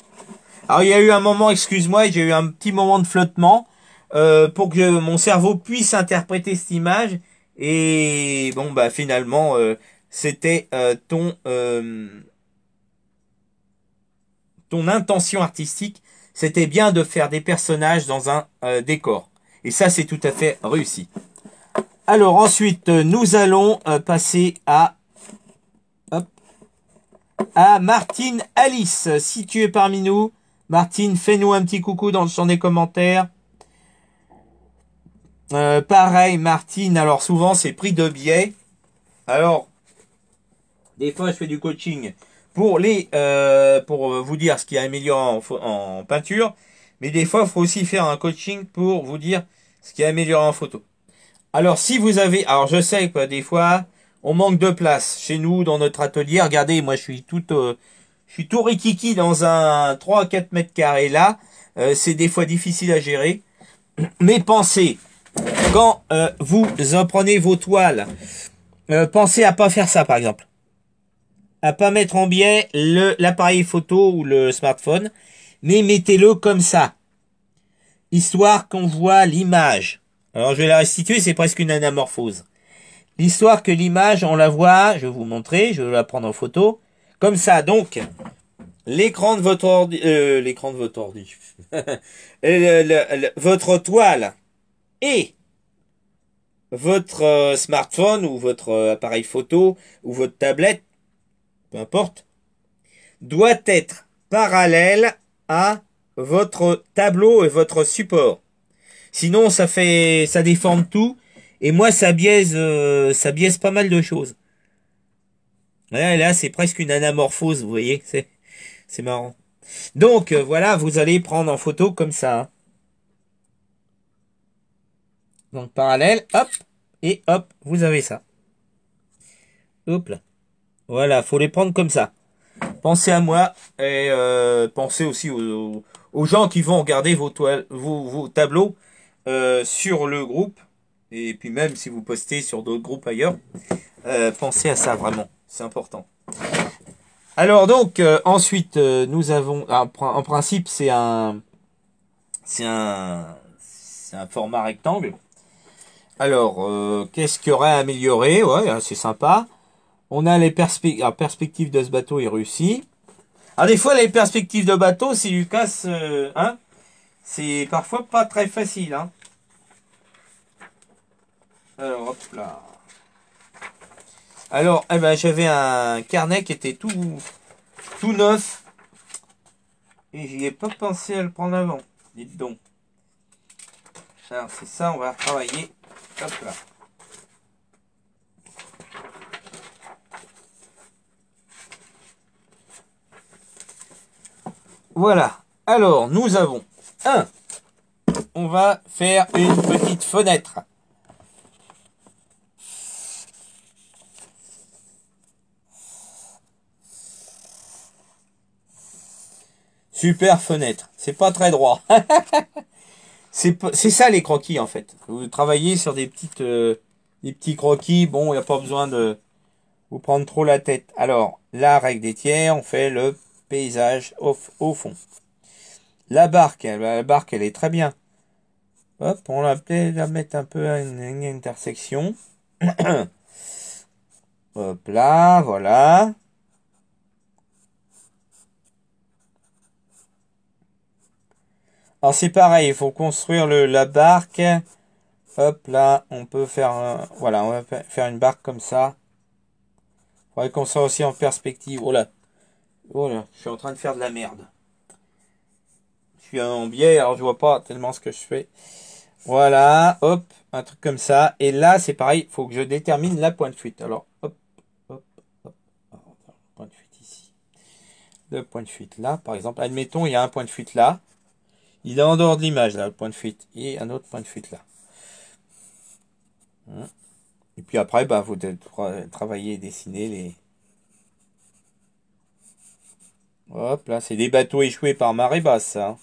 Alors il y a eu un moment, excuse-moi, j'ai eu un petit moment de flottement pour que mon cerveau puisse interpréter cette image. Et bon bah finalement c'était ton intention artistique, c'était bien de faire des personnages dans un décor. Et ça c'est tout à fait réussi. Alors ensuite nous allons passer à Martine Alice, si tu es parmi nous. Martine, fais-nous un petit coucou dans le champ des commentaires. Pareil, Martine, alors souvent c'est pris de biais. Alors, des fois je fais du coaching pour vous dire ce qui est amélioré en peinture. Mais des fois, il faut aussi faire un coaching pour vous dire ce qui est amélioré en photo. Alors, si vous avez... Alors, je sais que des fois, on manque de place chez nous, dans notre atelier. Regardez, moi, je suis tout rikiki dans un 3 à 4 mètres carrés là. C'est des fois difficile à gérer. Mais pensez, quand vous en prenez vos toiles, pensez à pas faire ça par exemple. À pas mettre en biais l'appareil photo ou le smartphone, mais mettez-le comme ça, histoire qu'on voit l'image. Alors je vais la restituer, c'est presque une anamorphose. L'histoire que l'image, on la voit, je vais vous montrer, je vais la prendre en photo, comme ça. Donc, l'écran de votre ordi, votre toile et votre smartphone ou votre appareil photo ou votre tablette, peu importe, doit être parallèle à votre tableau et votre support. Sinon, ça déforme tout. Et moi, ça biaise pas mal de choses. Là, c'est presque une anamorphose, vous voyez. C'est marrant. Donc, voilà, vous allez prendre en photo comme ça. Hein. Donc, parallèle, hop, et hop, vous avez ça. Hop là. Voilà, faut les prendre comme ça. Pensez à moi et pensez aussi aux gens qui vont regarder vos tableaux sur le groupe. Et puis même si vous postez sur d'autres groupes ailleurs, pensez à ça vraiment, c'est important. Alors donc ensuite nous avons en principe c'est un format rectangle. Alors qu'est-ce qu'il y aurait à améliorer? Ouais, c'est sympa. On a les perspectives de ce bateau est réussi. Alors des fois les perspectives de bateau, si Lucas, hein, c'est parfois pas très facile, hein. Alors hop là. Alors eh ben j'avais un carnet qui était tout neuf et j'y ai pas pensé à le prendre avant. Dites donc. Alors c'est ça, on va travailler. Hop là. Voilà. Alors, nous avons on va faire une petite fenêtre. Super fenêtre. C'est pas très droit. C'est ça les croquis en fait. Vous travaillez sur des petits croquis. Bon, il n'y a pas besoin de vous prendre trop la tête. Alors, la règle des tiers, on fait le paysage au fond. La barque, elle est très bien. Hop, on va peut-être la mettre un peu à une intersection. Hop là, voilà. Alors c'est pareil, il faut construire la barque. Hop là, on peut faire voilà, on va faire une barque comme ça. Il faudrait qu'on soit aussi en perspective. Oh là, je suis en train de faire de la merde. Je suis en biais, alors je vois pas tellement ce que je fais. Voilà, hop, un truc comme ça. Et là, c'est pareil, il faut que je détermine la pointe de fuite. Alors, hop, hop, hop. Alors, point de fuite ici. Le point de fuite là, par exemple. Admettons, il y a un point de fuite là. Il est en dehors de l'image, là, le point de fuite. Et un autre point de fuite là. Et puis après, bah, vous devez travailler et dessiner les... Hop, là, c'est des bateaux échoués par marée basse, ça. Hein.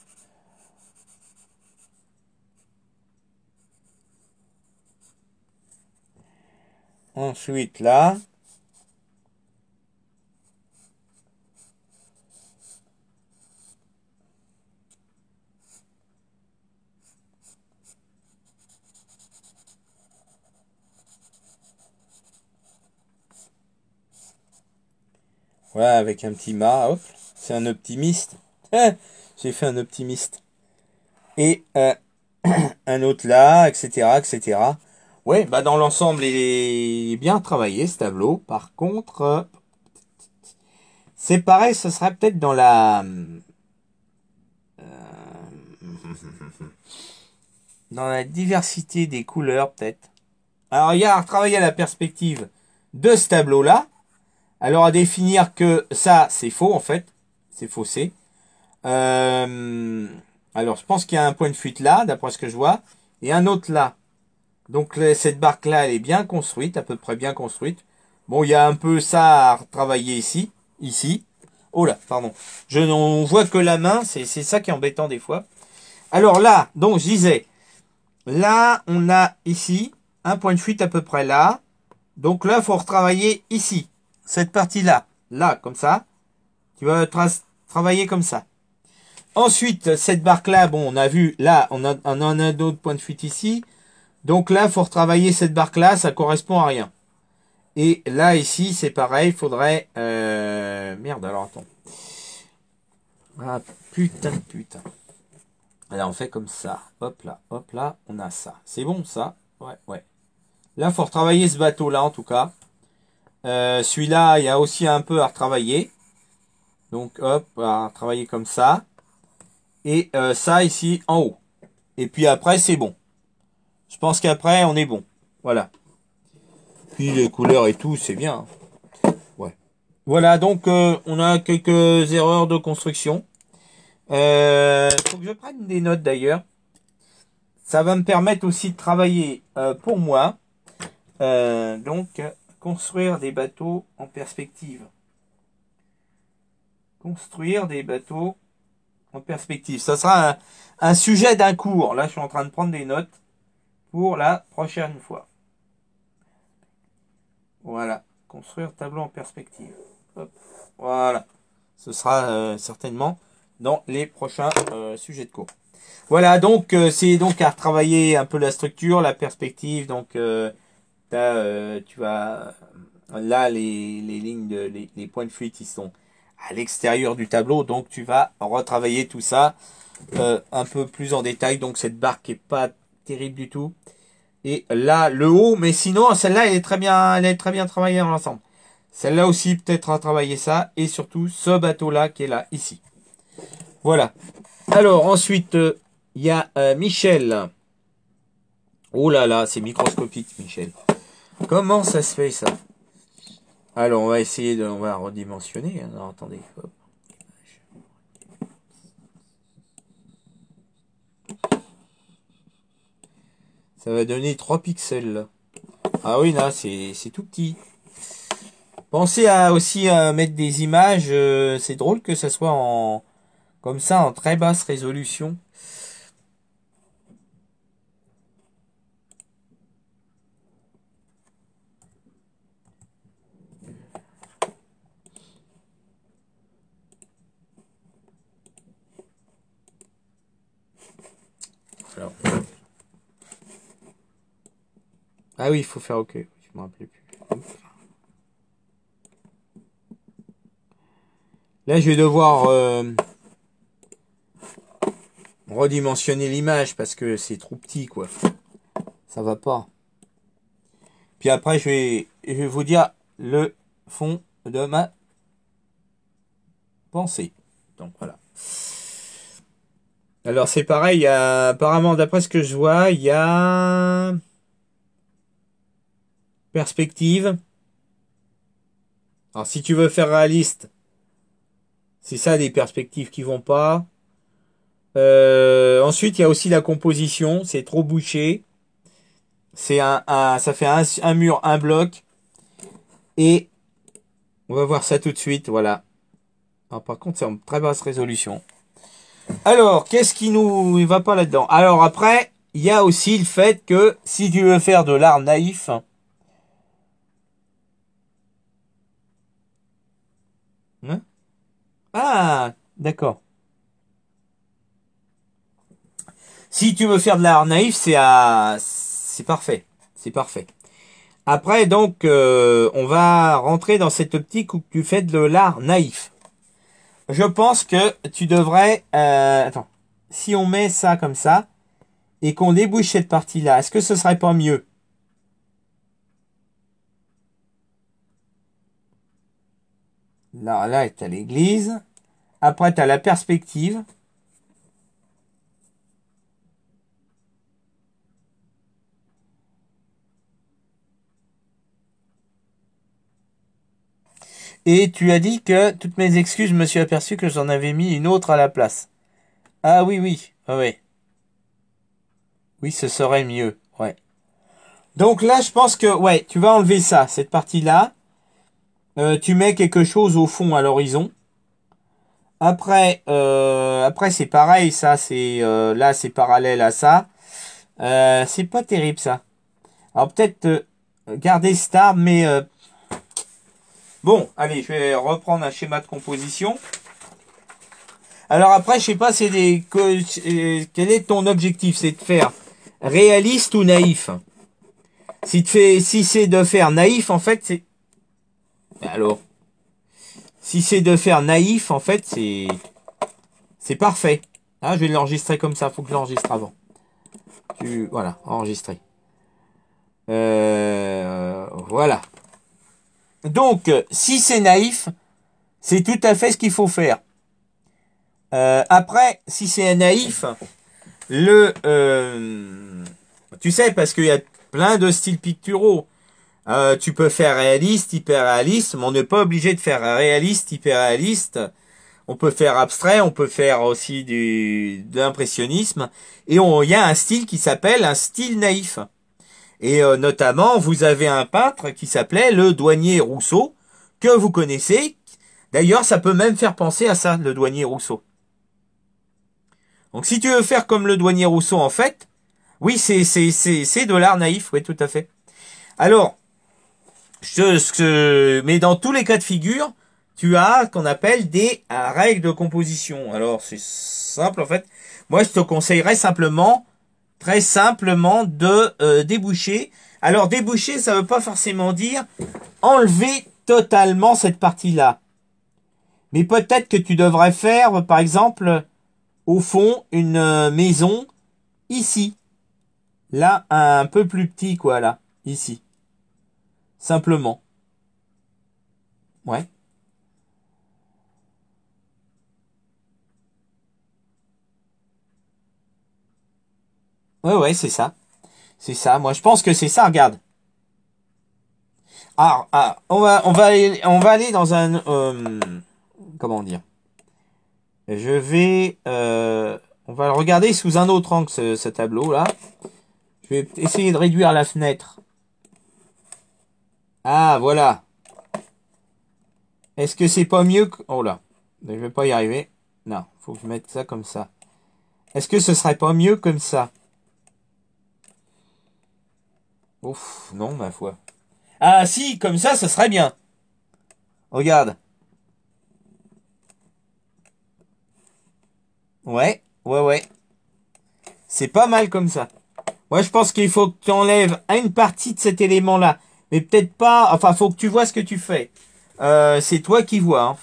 Ensuite, là... Voilà, avec un petit mât, hop. C'est un optimiste. J'ai fait un optimiste. Et un autre là, etc., etc. Ouais, bah dans l'ensemble, il est bien travaillé, ce tableau. Par contre, c'est pareil, ce serait peut-être dans dans la diversité des couleurs, peut-être. Alors, il y a à travailler à la perspective de ce tableau-là. Alors, à définir que ça, c'est faux, en fait. C'est faussé. Alors, je pense qu'il y a un point de fuite là, d'après ce que je vois. Et un autre là. Donc, cette barque-là, elle est bien construite, à peu près bien construite. Bon, il y a un peu ça à travailler ici. Ici. Oh là, pardon. On voit que la main, c'est ça qui est embêtant des fois. Alors là, donc, je disais, là, on a ici un point de fuite à peu près là. Donc là, il faut retravailler ici. Cette partie-là. Là, comme ça. Tu vas travailler comme ça. Ensuite, cette barque-là, bon, on a vu, là, on en a d'autres points de fuite ici. Donc là, il faut retravailler cette barque-là, ça correspond à rien. Et là, ici, c'est pareil, il faudrait... Merde, alors attends. Ah, putain. Alors, on fait comme ça. Hop là, on a ça. C'est bon, ça? Ouais. Là, il faut retravailler ce bateau-là, en tout cas. Celui-là, il y a aussi un peu à retravailler. Donc, hop, à retravailler comme ça. Et ça, ici, en haut. Et puis après, c'est bon. Je pense qu'après, on est bon. Voilà. Puis les couleurs et tout, c'est bien. Ouais. Voilà, donc on a quelques erreurs de construction. Faut que je prenne des notes d'ailleurs. Ça va me permettre aussi de travailler pour moi. Donc, construire des bateaux en perspective. Construire des bateaux en perspective. Ça sera un sujet d'un cours. Là, je suis en train de prendre des notes pour la prochaine fois. Voilà. Construire tableau en perspective. Hop. Voilà. Ce sera certainement dans les prochains sujets de cours. Voilà, donc c'est donc à retravailler un peu la structure, la perspective. Donc tu vas là les lignes les points de fuite ils sont à l'extérieur du tableau, donc tu vas retravailler tout ça un peu plus en détail. Donc cette barque est pas terrible du tout. Et là le haut, mais sinon celle-là elle est très bien travaillée dans l'ensemble. Celle-là aussi peut-être à travailler ça, et surtout ce bateau-là qui est là ici. Voilà. Alors ensuite il y a Michel. Oh là là, c'est microscopique, Michel. Comment ça se fait, ça? Alors, on va essayer de... On va redimensionner. Alors, attendez. Hop. Ça va donner 3 pixels, là. Ah oui, là, c'est tout petit. Pensez à aussi à mettre des images. C'est drôle que ça soit en... Comme ça, en très basse résolution. Alors. Ah oui, il faut faire OK. Je me rappelais plus. Là, je vais devoir redimensionner l'image parce que c'est trop petit, quoi. Ça va pas. Puis après, je vais vous dire le fond de ma pensée. Donc voilà. Alors c'est pareil, apparemment d'après ce que je vois, il y a perspective. Alors si tu veux faire réaliste, c'est ça des perspectives qui vont pas. Ensuite il y a aussi la composition, c'est trop bouché. C'est ça fait un mur, un bloc. Et on va voir ça tout de suite, voilà. Alors, par contre c'est en très basse résolution. Alors, qu'est-ce qui nous va pas là-dedans? Alors après, il y a aussi le fait que si tu veux faire de l'art naïf, hein? Ah, d'accord. Si tu veux faire de l'art naïf, c'est parfait, c'est parfait. Après, donc, on va rentrer dans cette optique où tu fais de l'art naïf. Je pense que tu devrais, attends, si on met ça comme ça et qu'on débouche cette partie-là, est-ce que ce serait pas mieux? Là, tu as l'église. Après, tu as la perspective. Et tu as dit que, toutes mes excuses, je me suis aperçu que j'en avais mis une autre à la place. Ah oui, oui, oui. Oui, ce serait mieux, ouais. Donc là, je pense que, ouais, tu vas enlever ça, cette partie-là. Tu mets quelque chose au fond à l'horizon. Après c'est pareil, ça, c'est là, c'est parallèle à ça. C'est pas terrible ça. Alors peut-être garder cette arme, mais bon, allez, je vais reprendre un schéma de composition. Alors après, je sais pas, quel est ton objectif? C'est de faire réaliste ou naïf? Si c'est de faire naïf, en fait, c'est... Alors, si c'est de faire naïf, en fait, c'est parfait. Ah, je vais l'enregistrer comme ça, faut que je l'enregistre avant. Voilà, enregistrer. Voilà. Donc, si c'est naïf, c'est tout à fait ce qu'il faut faire. Après, si c'est naïf, tu sais, parce qu'il y a plein de styles picturaux. Tu peux faire réaliste, hyper réaliste, mais on n'est pas obligé de faire réaliste, hyper réaliste. On peut faire abstrait, on peut faire aussi de l'impressionnisme. Et il y a un style qui s'appelle un style naïf. Et notamment, vous avez un peintre qui s'appelait le douanier Rousseau, que vous connaissez. D'ailleurs, ça peut même faire penser à ça, le douanier Rousseau. Donc si tu veux faire comme le douanier Rousseau, en fait, oui, c'est de l'art naïf, oui, tout à fait. Alors, mais dans tous les cas de figure, tu as ce qu'on appelle des règles de composition. Alors, c'est simple, en fait. Moi, je te conseillerais simplement, très simplement, de déboucher. Alors, déboucher, ça veut pas forcément dire enlever totalement cette partie-là. Mais peut-être que tu devrais faire, par exemple, au fond, une maison ici. Là, un peu plus petit, quoi, là. Ici. Simplement. Ouais. Ouais, c'est ça. C'est ça. Moi, je pense que c'est ça, regarde. On va aller dans un, comment dire? On va le regarder sous un autre angle, ce tableau-là. Je vais essayer de réduire la fenêtre. Ah, voilà. Est-ce que c'est pas mieux que... Oh là, je vais pas y arriver. Non, faut que je mette ça comme ça. Est-ce que ce serait pas mieux comme ça? Ouf, non, ma foi. Ah si, comme ça, ce serait bien. Regarde. Ouais. C'est pas mal comme ça. Moi, je pense qu'il faut que tu enlèves une partie de cet élément-là. Mais peut-être pas... Enfin, faut que tu vois ce que tu fais. C'est toi qui vois.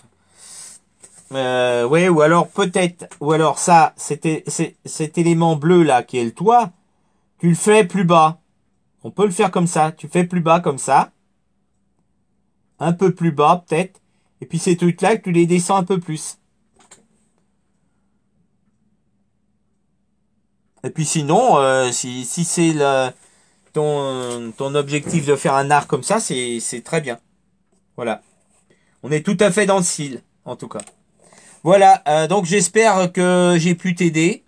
Hein. Ouais, ou alors peut-être... Ou alors ça, cet élément bleu-là, qui est le toit, tu le fais plus bas. On peut le faire comme ça. Tu fais plus bas comme ça. Un peu plus bas, peut-être. Et puis ces trucs-là, tu les descends un peu plus. Et puis sinon, si c'est ton objectif de faire un art comme ça, c'est très bien. Voilà. On est tout à fait dans le style, en tout cas. Voilà, donc j'espère que j'ai pu t'aider.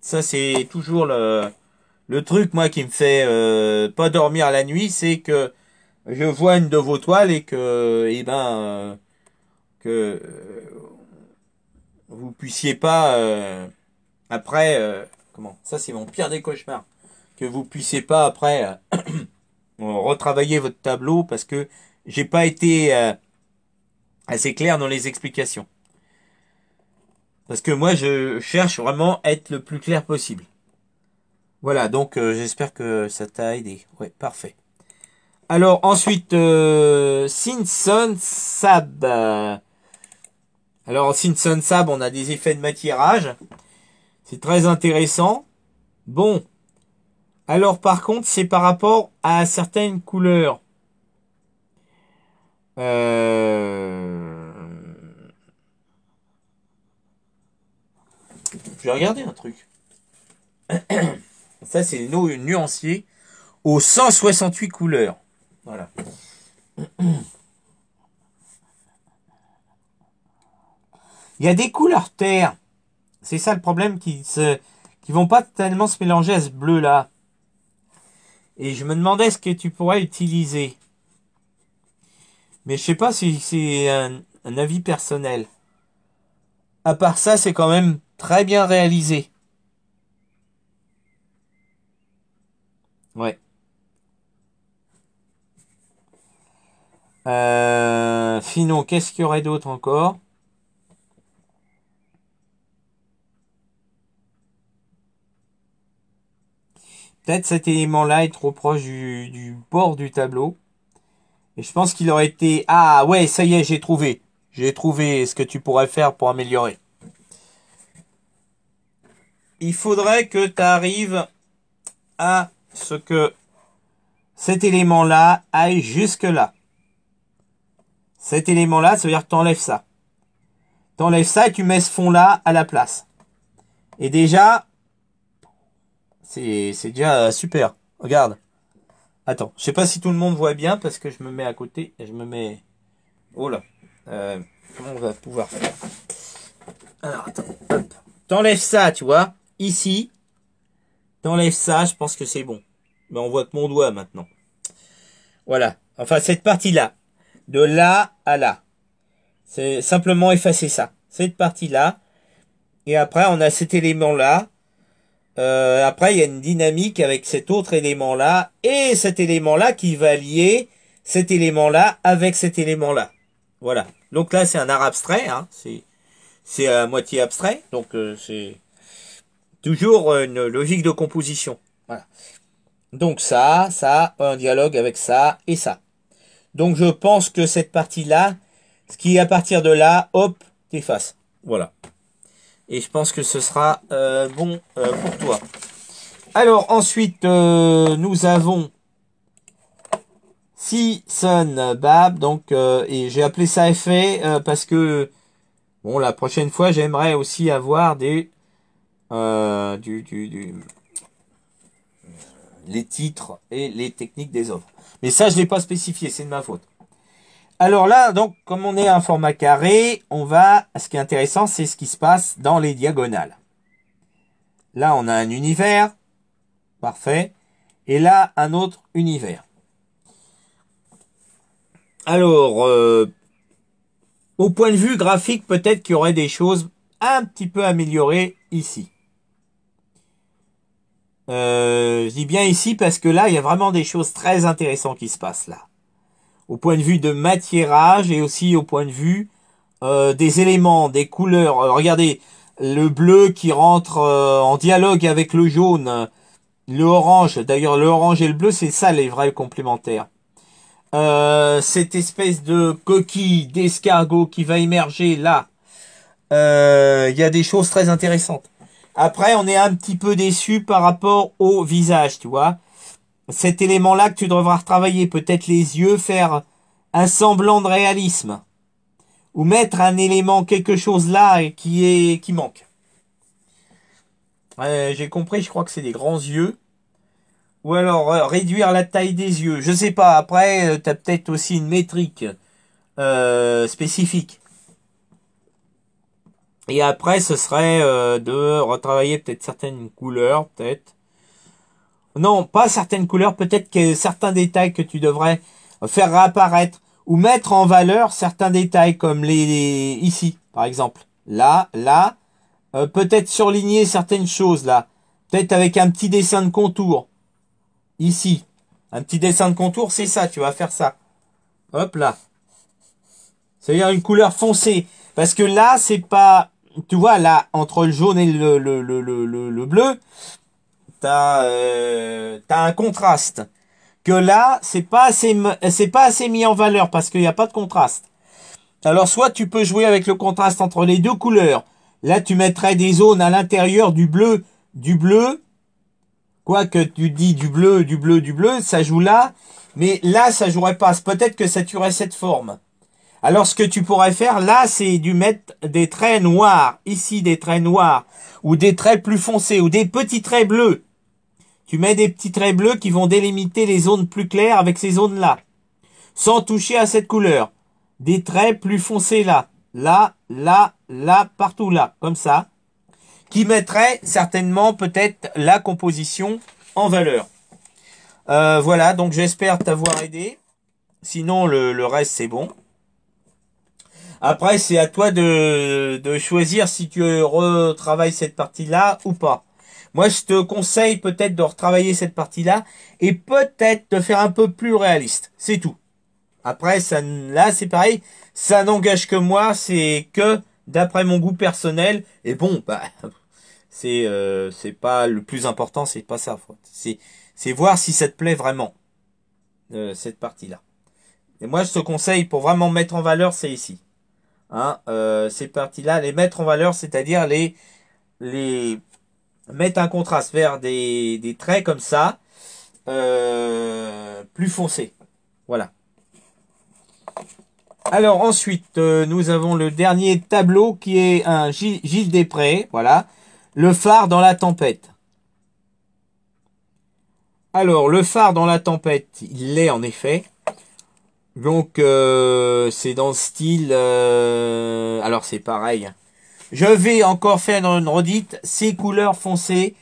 Ça, c'est toujours le truc, moi, qui me fait pas dormir la nuit, c'est que je vois une de vos toiles et que, que vous puissiez pas, après, comment? Ça, c'est mon pire des cauchemars. Que vous puissiez pas, après, retravailler votre tableau parce que j'ai pas été assez clair dans les explications. Parce que moi, je cherche vraiment à être le plus clair possible. Voilà, donc j'espère que ça t'a aidé. Ouais, parfait. Alors ensuite, Simpson Sab. Alors Simpson Sab, on a des effets de matirage. C'est très intéressant. Bon. Alors par contre, c'est par rapport à certaines couleurs. Je vais regarder un truc. Ça, c'est le nuancier aux 168 couleurs. Voilà. Il y a des couleurs terre. C'est ça le problème qui vont pas tellement se mélanger à ce bleu-là. Et je me demandais ce que tu pourrais utiliser. Mais je sais pas si c'est un avis personnel. À part ça, c'est quand même très bien réalisé. Ouais. Sinon, qu'est-ce qu'il y aurait d'autre encore? Peut-être cet élément-là est trop proche du bord du tableau. Et je pense qu'il aurait été... Ah ouais, ça y est, j'ai trouvé. J'ai trouvé ce que tu pourrais faire pour améliorer. Il faudrait que tu arrives à ce que cet élément-là aille jusque-là. Cet élément-là, ça veut dire que tu enlèves ça. Tu enlèves ça et tu mets ce fond-là à la place. Et déjà, c'est déjà super. Regarde. Attends, je sais pas si tout le monde voit bien parce que je me mets à côté et je me mets... Oh là. Comment on va pouvoir faire? Alors, attends. Hop. T'enlèves ça, tu vois. Ici. T'enlèves ça, je pense que c'est bon. Mais on voit que mon doigt maintenant. Voilà. Enfin, cette partie-là. De là à là. C'est simplement effacer ça. Cette partie-là. Et après, on a cet élément-là. Après, il y a une dynamique avec cet autre élément-là. Et cet élément-là qui va lier cet élément-là avec cet élément-là. Voilà. Donc là, c'est un art abstrait. Hein. C'est à moitié abstrait. Donc, c'est toujours une logique de composition. Voilà. Donc ça, un dialogue avec ça et ça. Donc je pense que cette partie-là, ce qui est à partir de là, hop, t'effaces. Voilà. Et je pense que ce sera bon pour toi. Alors ensuite, nous avons Season Bab. Donc, et j'ai appelé ça effet parce que, bon, la prochaine fois, j'aimerais aussi avoir des... les titres et les techniques des œuvres. Mais ça, je ne l'ai pas spécifié, c'est de ma faute. Alors là, donc, comme on est à un format carré, on va... Ce qui est intéressant, c'est ce qui se passe dans les diagonales. Là, on a un univers. Parfait. Et là, un autre univers. Alors, au point de vue graphique, peut-être qu'il y aurait des choses un petit peu améliorées ici. Je dis bien ici parce que là, il y a vraiment des choses très intéressantes qui se passent là. Au point de vue de matiérage et aussi au point de vue des éléments, des couleurs. Regardez, le bleu qui rentre en dialogue avec le jaune, le orange. D'ailleurs, le orange et le bleu, c'est ça les vrais complémentaires. Cette espèce de coquille d'escargot qui va émerger là. Il y a des choses très intéressantes. Après, on est un petit peu déçu par rapport au visage, tu vois. Cet élément-là que tu devras retravailler. Peut-être les yeux, faire un semblant de réalisme. Ou mettre un élément, quelque chose là qui manque. J'ai compris, je crois que c'est des grands yeux. Ou alors réduire la taille des yeux. Je sais pas, après, tu as peut-être aussi une métrique spécifique. Et après, ce serait de retravailler peut-être certaines couleurs, peut-être. Non, pas certaines couleurs, peut-être que certains détails que tu devrais faire réapparaître ou mettre en valeur certains détails comme les ici, par exemple. Là, peut-être surligner certaines choses là. Peut-être avec un petit dessin de contour. Ici. Un petit dessin de contour, c'est ça, tu vas faire ça. Hop là. C'est-à-dire une couleur foncée. Parce que là, c'est pas... Tu vois, là, entre le jaune et le bleu, t'as un contraste. Que là, c'est pas assez mis en valeur parce qu'il n'y a pas de contraste. Alors, soit tu peux jouer avec le contraste entre les deux couleurs. Là, tu mettrais des zones à l'intérieur du bleu. Quoi que tu dis du bleu, ça joue là. Mais là, ça jouerait pas. Peut-être que ça tuerait cette forme. Alors, ce que tu pourrais faire, là, c'est du mettre des traits noirs. Ici, des traits noirs. Ou des traits plus foncés. Ou des petits traits bleus. Tu mets des petits traits bleus qui vont délimiter les zones plus claires avec ces zones-là. Sans toucher à cette couleur. Des traits plus foncés là. Là, partout là. Comme ça. Qui mettrait certainement peut-être la composition en valeur. Voilà, donc j'espère t'avoir aidé. Sinon, le reste, c'est bon. Après, c'est à toi de choisir si tu retravailles cette partie-là ou pas. Moi, je te conseille peut-être de retravailler cette partie-là et peut-être de faire un peu plus réaliste. C'est tout. Après, ça, là, c'est pareil. Ça n'engage que moi. C'est que d'après mon goût personnel. Et bon, bah, c'est pas le plus important. C'est pas ça. C'est voir si ça te plaît vraiment, cette partie-là. Et moi, je te conseille pour vraiment mettre en valeur, c'est ici. Hein, ces parties-là, les mettre en valeur, c'est-à-dire les mettre un contraste vers des traits comme ça, plus foncés. Voilà. Alors ensuite, nous avons le dernier tableau qui est un Gilles Després. Voilà. Le phare dans la tempête. Alors, le phare dans la tempête, il l'est en effet. Donc, c'est dans le style... alors, c'est pareil. Je vais encore faire une redite. Ces couleurs foncées,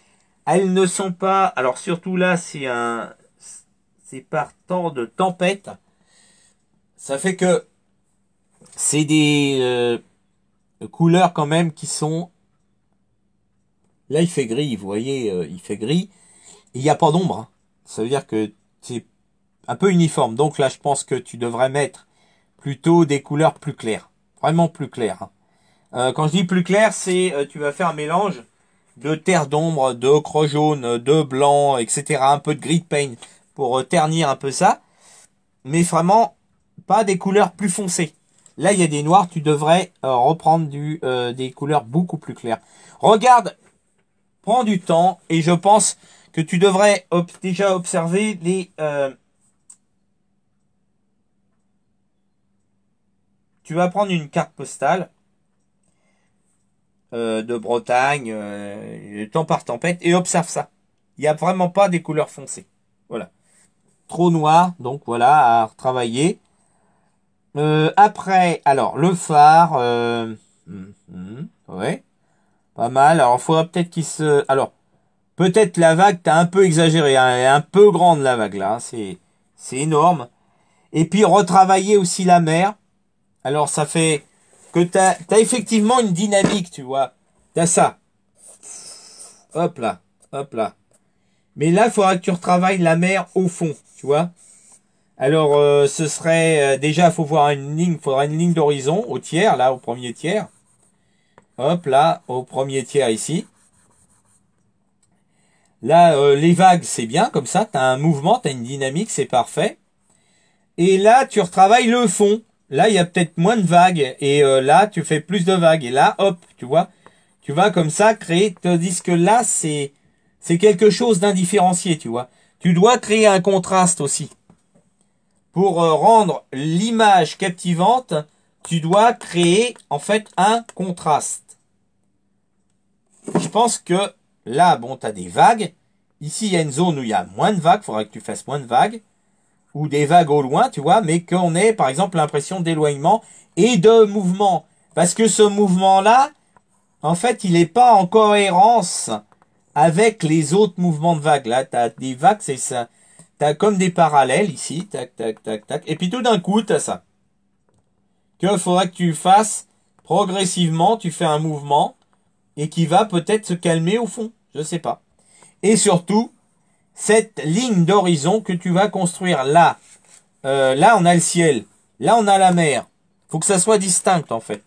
elles ne sont pas... Alors, surtout là, c'est par temps de tempête. Ça fait que c'est des couleurs quand même qui sont... Là, il fait gris, vous voyez, il fait gris. Il n'y a pas d'ombre. Hein. Ça veut dire que c'est un peu uniforme. Donc là, je pense que tu devrais mettre plutôt des couleurs plus claires. Vraiment plus claires. Quand je dis plus clair, c'est tu vas faire un mélange de terre d'ombre, de ocre jaune, de blanc, etc. Un peu de gris de paint pour ternir un peu ça. Mais vraiment, pas des couleurs plus foncées. Là, il y a des noirs, tu devrais reprendre des couleurs beaucoup plus claires. Regarde, prends du temps et je pense que tu devrais déjà observer les... tu vas prendre une carte postale de Bretagne, temps par tempête, et observe ça. Il n'y a vraiment pas des couleurs foncées. Voilà. Trop noir, donc voilà, à retravailler. Après, alors, le phare, ouais, pas mal. Alors, il faudra peut-être qu'il se... Alors, peut-être la vague, t'as un peu exagéré, hein, elle est un peu grande la vague là, c'est énorme. Et puis retravailler aussi la mer. Alors ça fait que t'as effectivement une dynamique, tu vois. T'as ça. Hop là, hop là. Mais là, il faudra que tu retravailles la mer au fond, tu vois. Alors ce serait déjà, faut voir une ligne, faudra une ligne d'horizon au tiers, là, au premier tiers. Hop là, au premier tiers ici. Là, les vagues, c'est bien, comme ça, tu as un mouvement, tu as une dynamique, c'est parfait. Et là, tu retravailles le fond. Là, il y a peut-être moins de vagues. Et là, tu fais plus de vagues. Et là, hop, tu vois, tu vas comme ça créer, tandis que là, c'est quelque chose d'indifférencié, tu vois. Tu dois créer un contraste aussi. Pour rendre l'image captivante, tu dois créer, en fait, un contraste. Je pense que là, bon, tu as des vagues. Ici, il y a une zone où il y a moins de vagues. Il faudra que tu fasses moins de vagues. Ou des vagues au loin, tu vois. Mais qu'on ait, par exemple, l'impression d'éloignement et de mouvement. Parce que ce mouvement-là, en fait, il n'est pas en cohérence avec les autres mouvements de vagues. Là, tu as des vagues, c'est ça. Tu as comme des parallèles ici. Tac, tac, tac, tac. Et puis tout d'un coup, tu as ça. Que faudra que tu fasses progressivement. Tu fais un mouvement. Et qui va peut-être se calmer au fond. Je sais pas. Et surtout, cette ligne d'horizon que tu vas construire là. Là, on a le ciel. Là, on a la mer. Faut que ça soit distinct, en fait.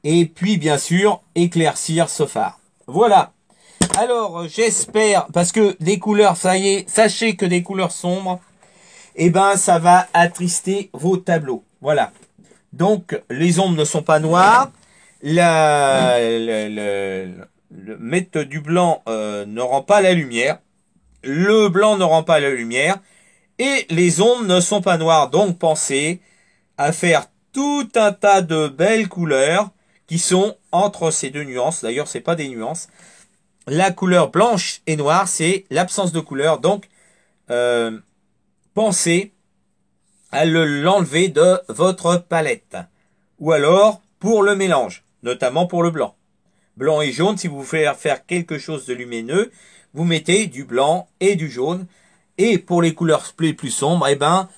Et puis, bien sûr, éclaircir ce phare. Voilà. Alors, j'espère, parce que des couleurs, ça y est, sachez que des couleurs sombres, eh ben, ça va attrister vos tableaux. Voilà. Donc, les ombres ne sont pas noires. Le mettre du blanc ne rend pas la lumière. Le blanc ne rend pas la lumière. Et les ombres ne sont pas noires. Donc pensez à faire tout un tas de belles couleurs qui sont entre ces deux nuances. D'ailleurs, c'est pas des nuances. La couleur blanche et noire, c'est l'absence de couleur. Donc pensez à l'enlever de votre palette. Ou alors pour le mélange, notamment pour le blanc. Blanc et jaune, si vous voulez faire quelque chose de lumineux, vous mettez du blanc et du jaune. Et pour les couleurs plus sombres, eh ben,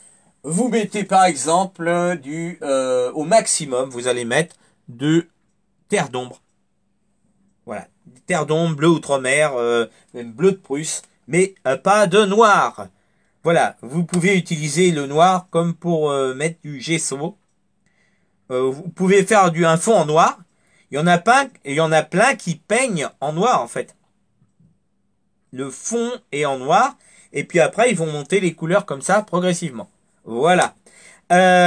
vous mettez par exemple au maximum, vous allez mettre de terre d'ombre. Voilà, terre d'ombre, bleu outre-mer, même bleu de Prusse, mais pas de noir. Voilà, vous pouvez utiliser le noir comme pour mettre du gesso. Vous pouvez faire un fond en noir. Il y en a plein qui peignent en noir en fait. Le fond est en noir et puis après ils vont monter les couleurs comme ça progressivement. Voilà.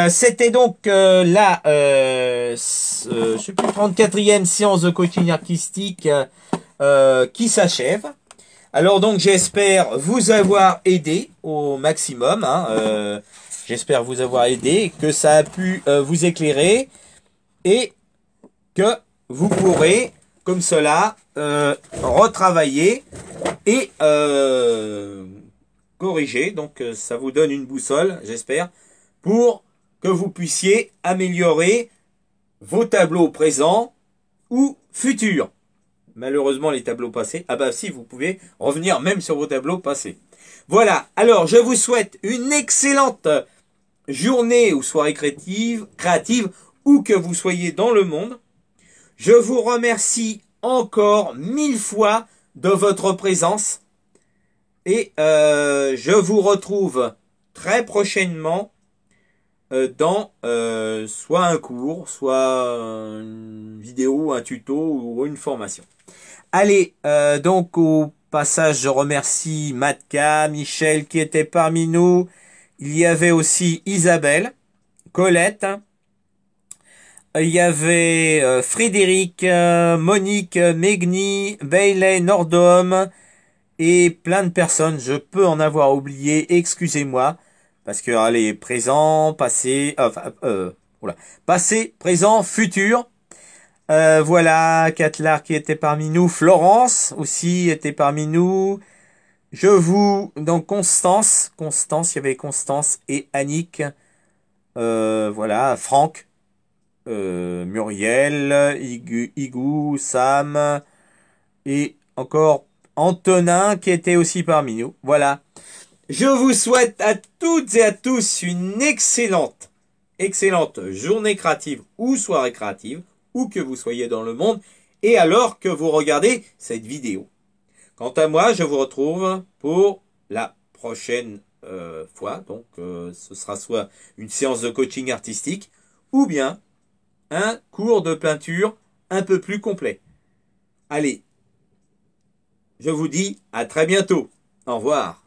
C'était donc la je sais plus, 34e séance de coaching artistique qui s'achève. Alors donc j'espère vous avoir aidé au maximum. Hein, j'espère vous avoir aidé, que ça a pu vous éclairer et que vous pourrez comme cela retravailler et corriger. Donc ça vous donne une boussole, j'espère, pour que vous puissiez améliorer vos tableaux présents ou futurs. Malheureusement, les tableaux passés, ah bah si, vous pouvez revenir même sur vos tableaux passés. Voilà, alors je vous souhaite une excellente journée ou soirée créative, où que vous soyez dans le monde. Je vous remercie encore 1000 fois de votre présence et je vous retrouve très prochainement dans soit un cours, soit une vidéo, un tuto ou une formation. Allez, donc au passage, je remercie Matka, Michel qui était parmi nous. Il y avait aussi Isabelle, Colette. Il y avait Frédéric, Monique, Megni, Bailey, Nordom et plein de personnes. Je peux en avoir oublié, excusez-moi. Parce que, allez, présent, passé, voilà, passé, présent, futur. Voilà, Catlar qui était parmi nous. Florence aussi était parmi nous. Donc Constance, il y avait Constance et Annick. Voilà, Franck, Muriel, Igou, Sam et encore Antonin qui était aussi parmi nous. Voilà. Je vous souhaite à toutes et à tous une excellente journée créative ou soirée créative, où que vous soyez dans le monde, et alors que vous regardez cette vidéo. Quant à moi, je vous retrouve pour la prochaine fois. Donc, ce sera soit une séance de coaching artistique, ou bien un cours de peinture un peu plus complet. Allez, je vous dis à très bientôt. Au revoir.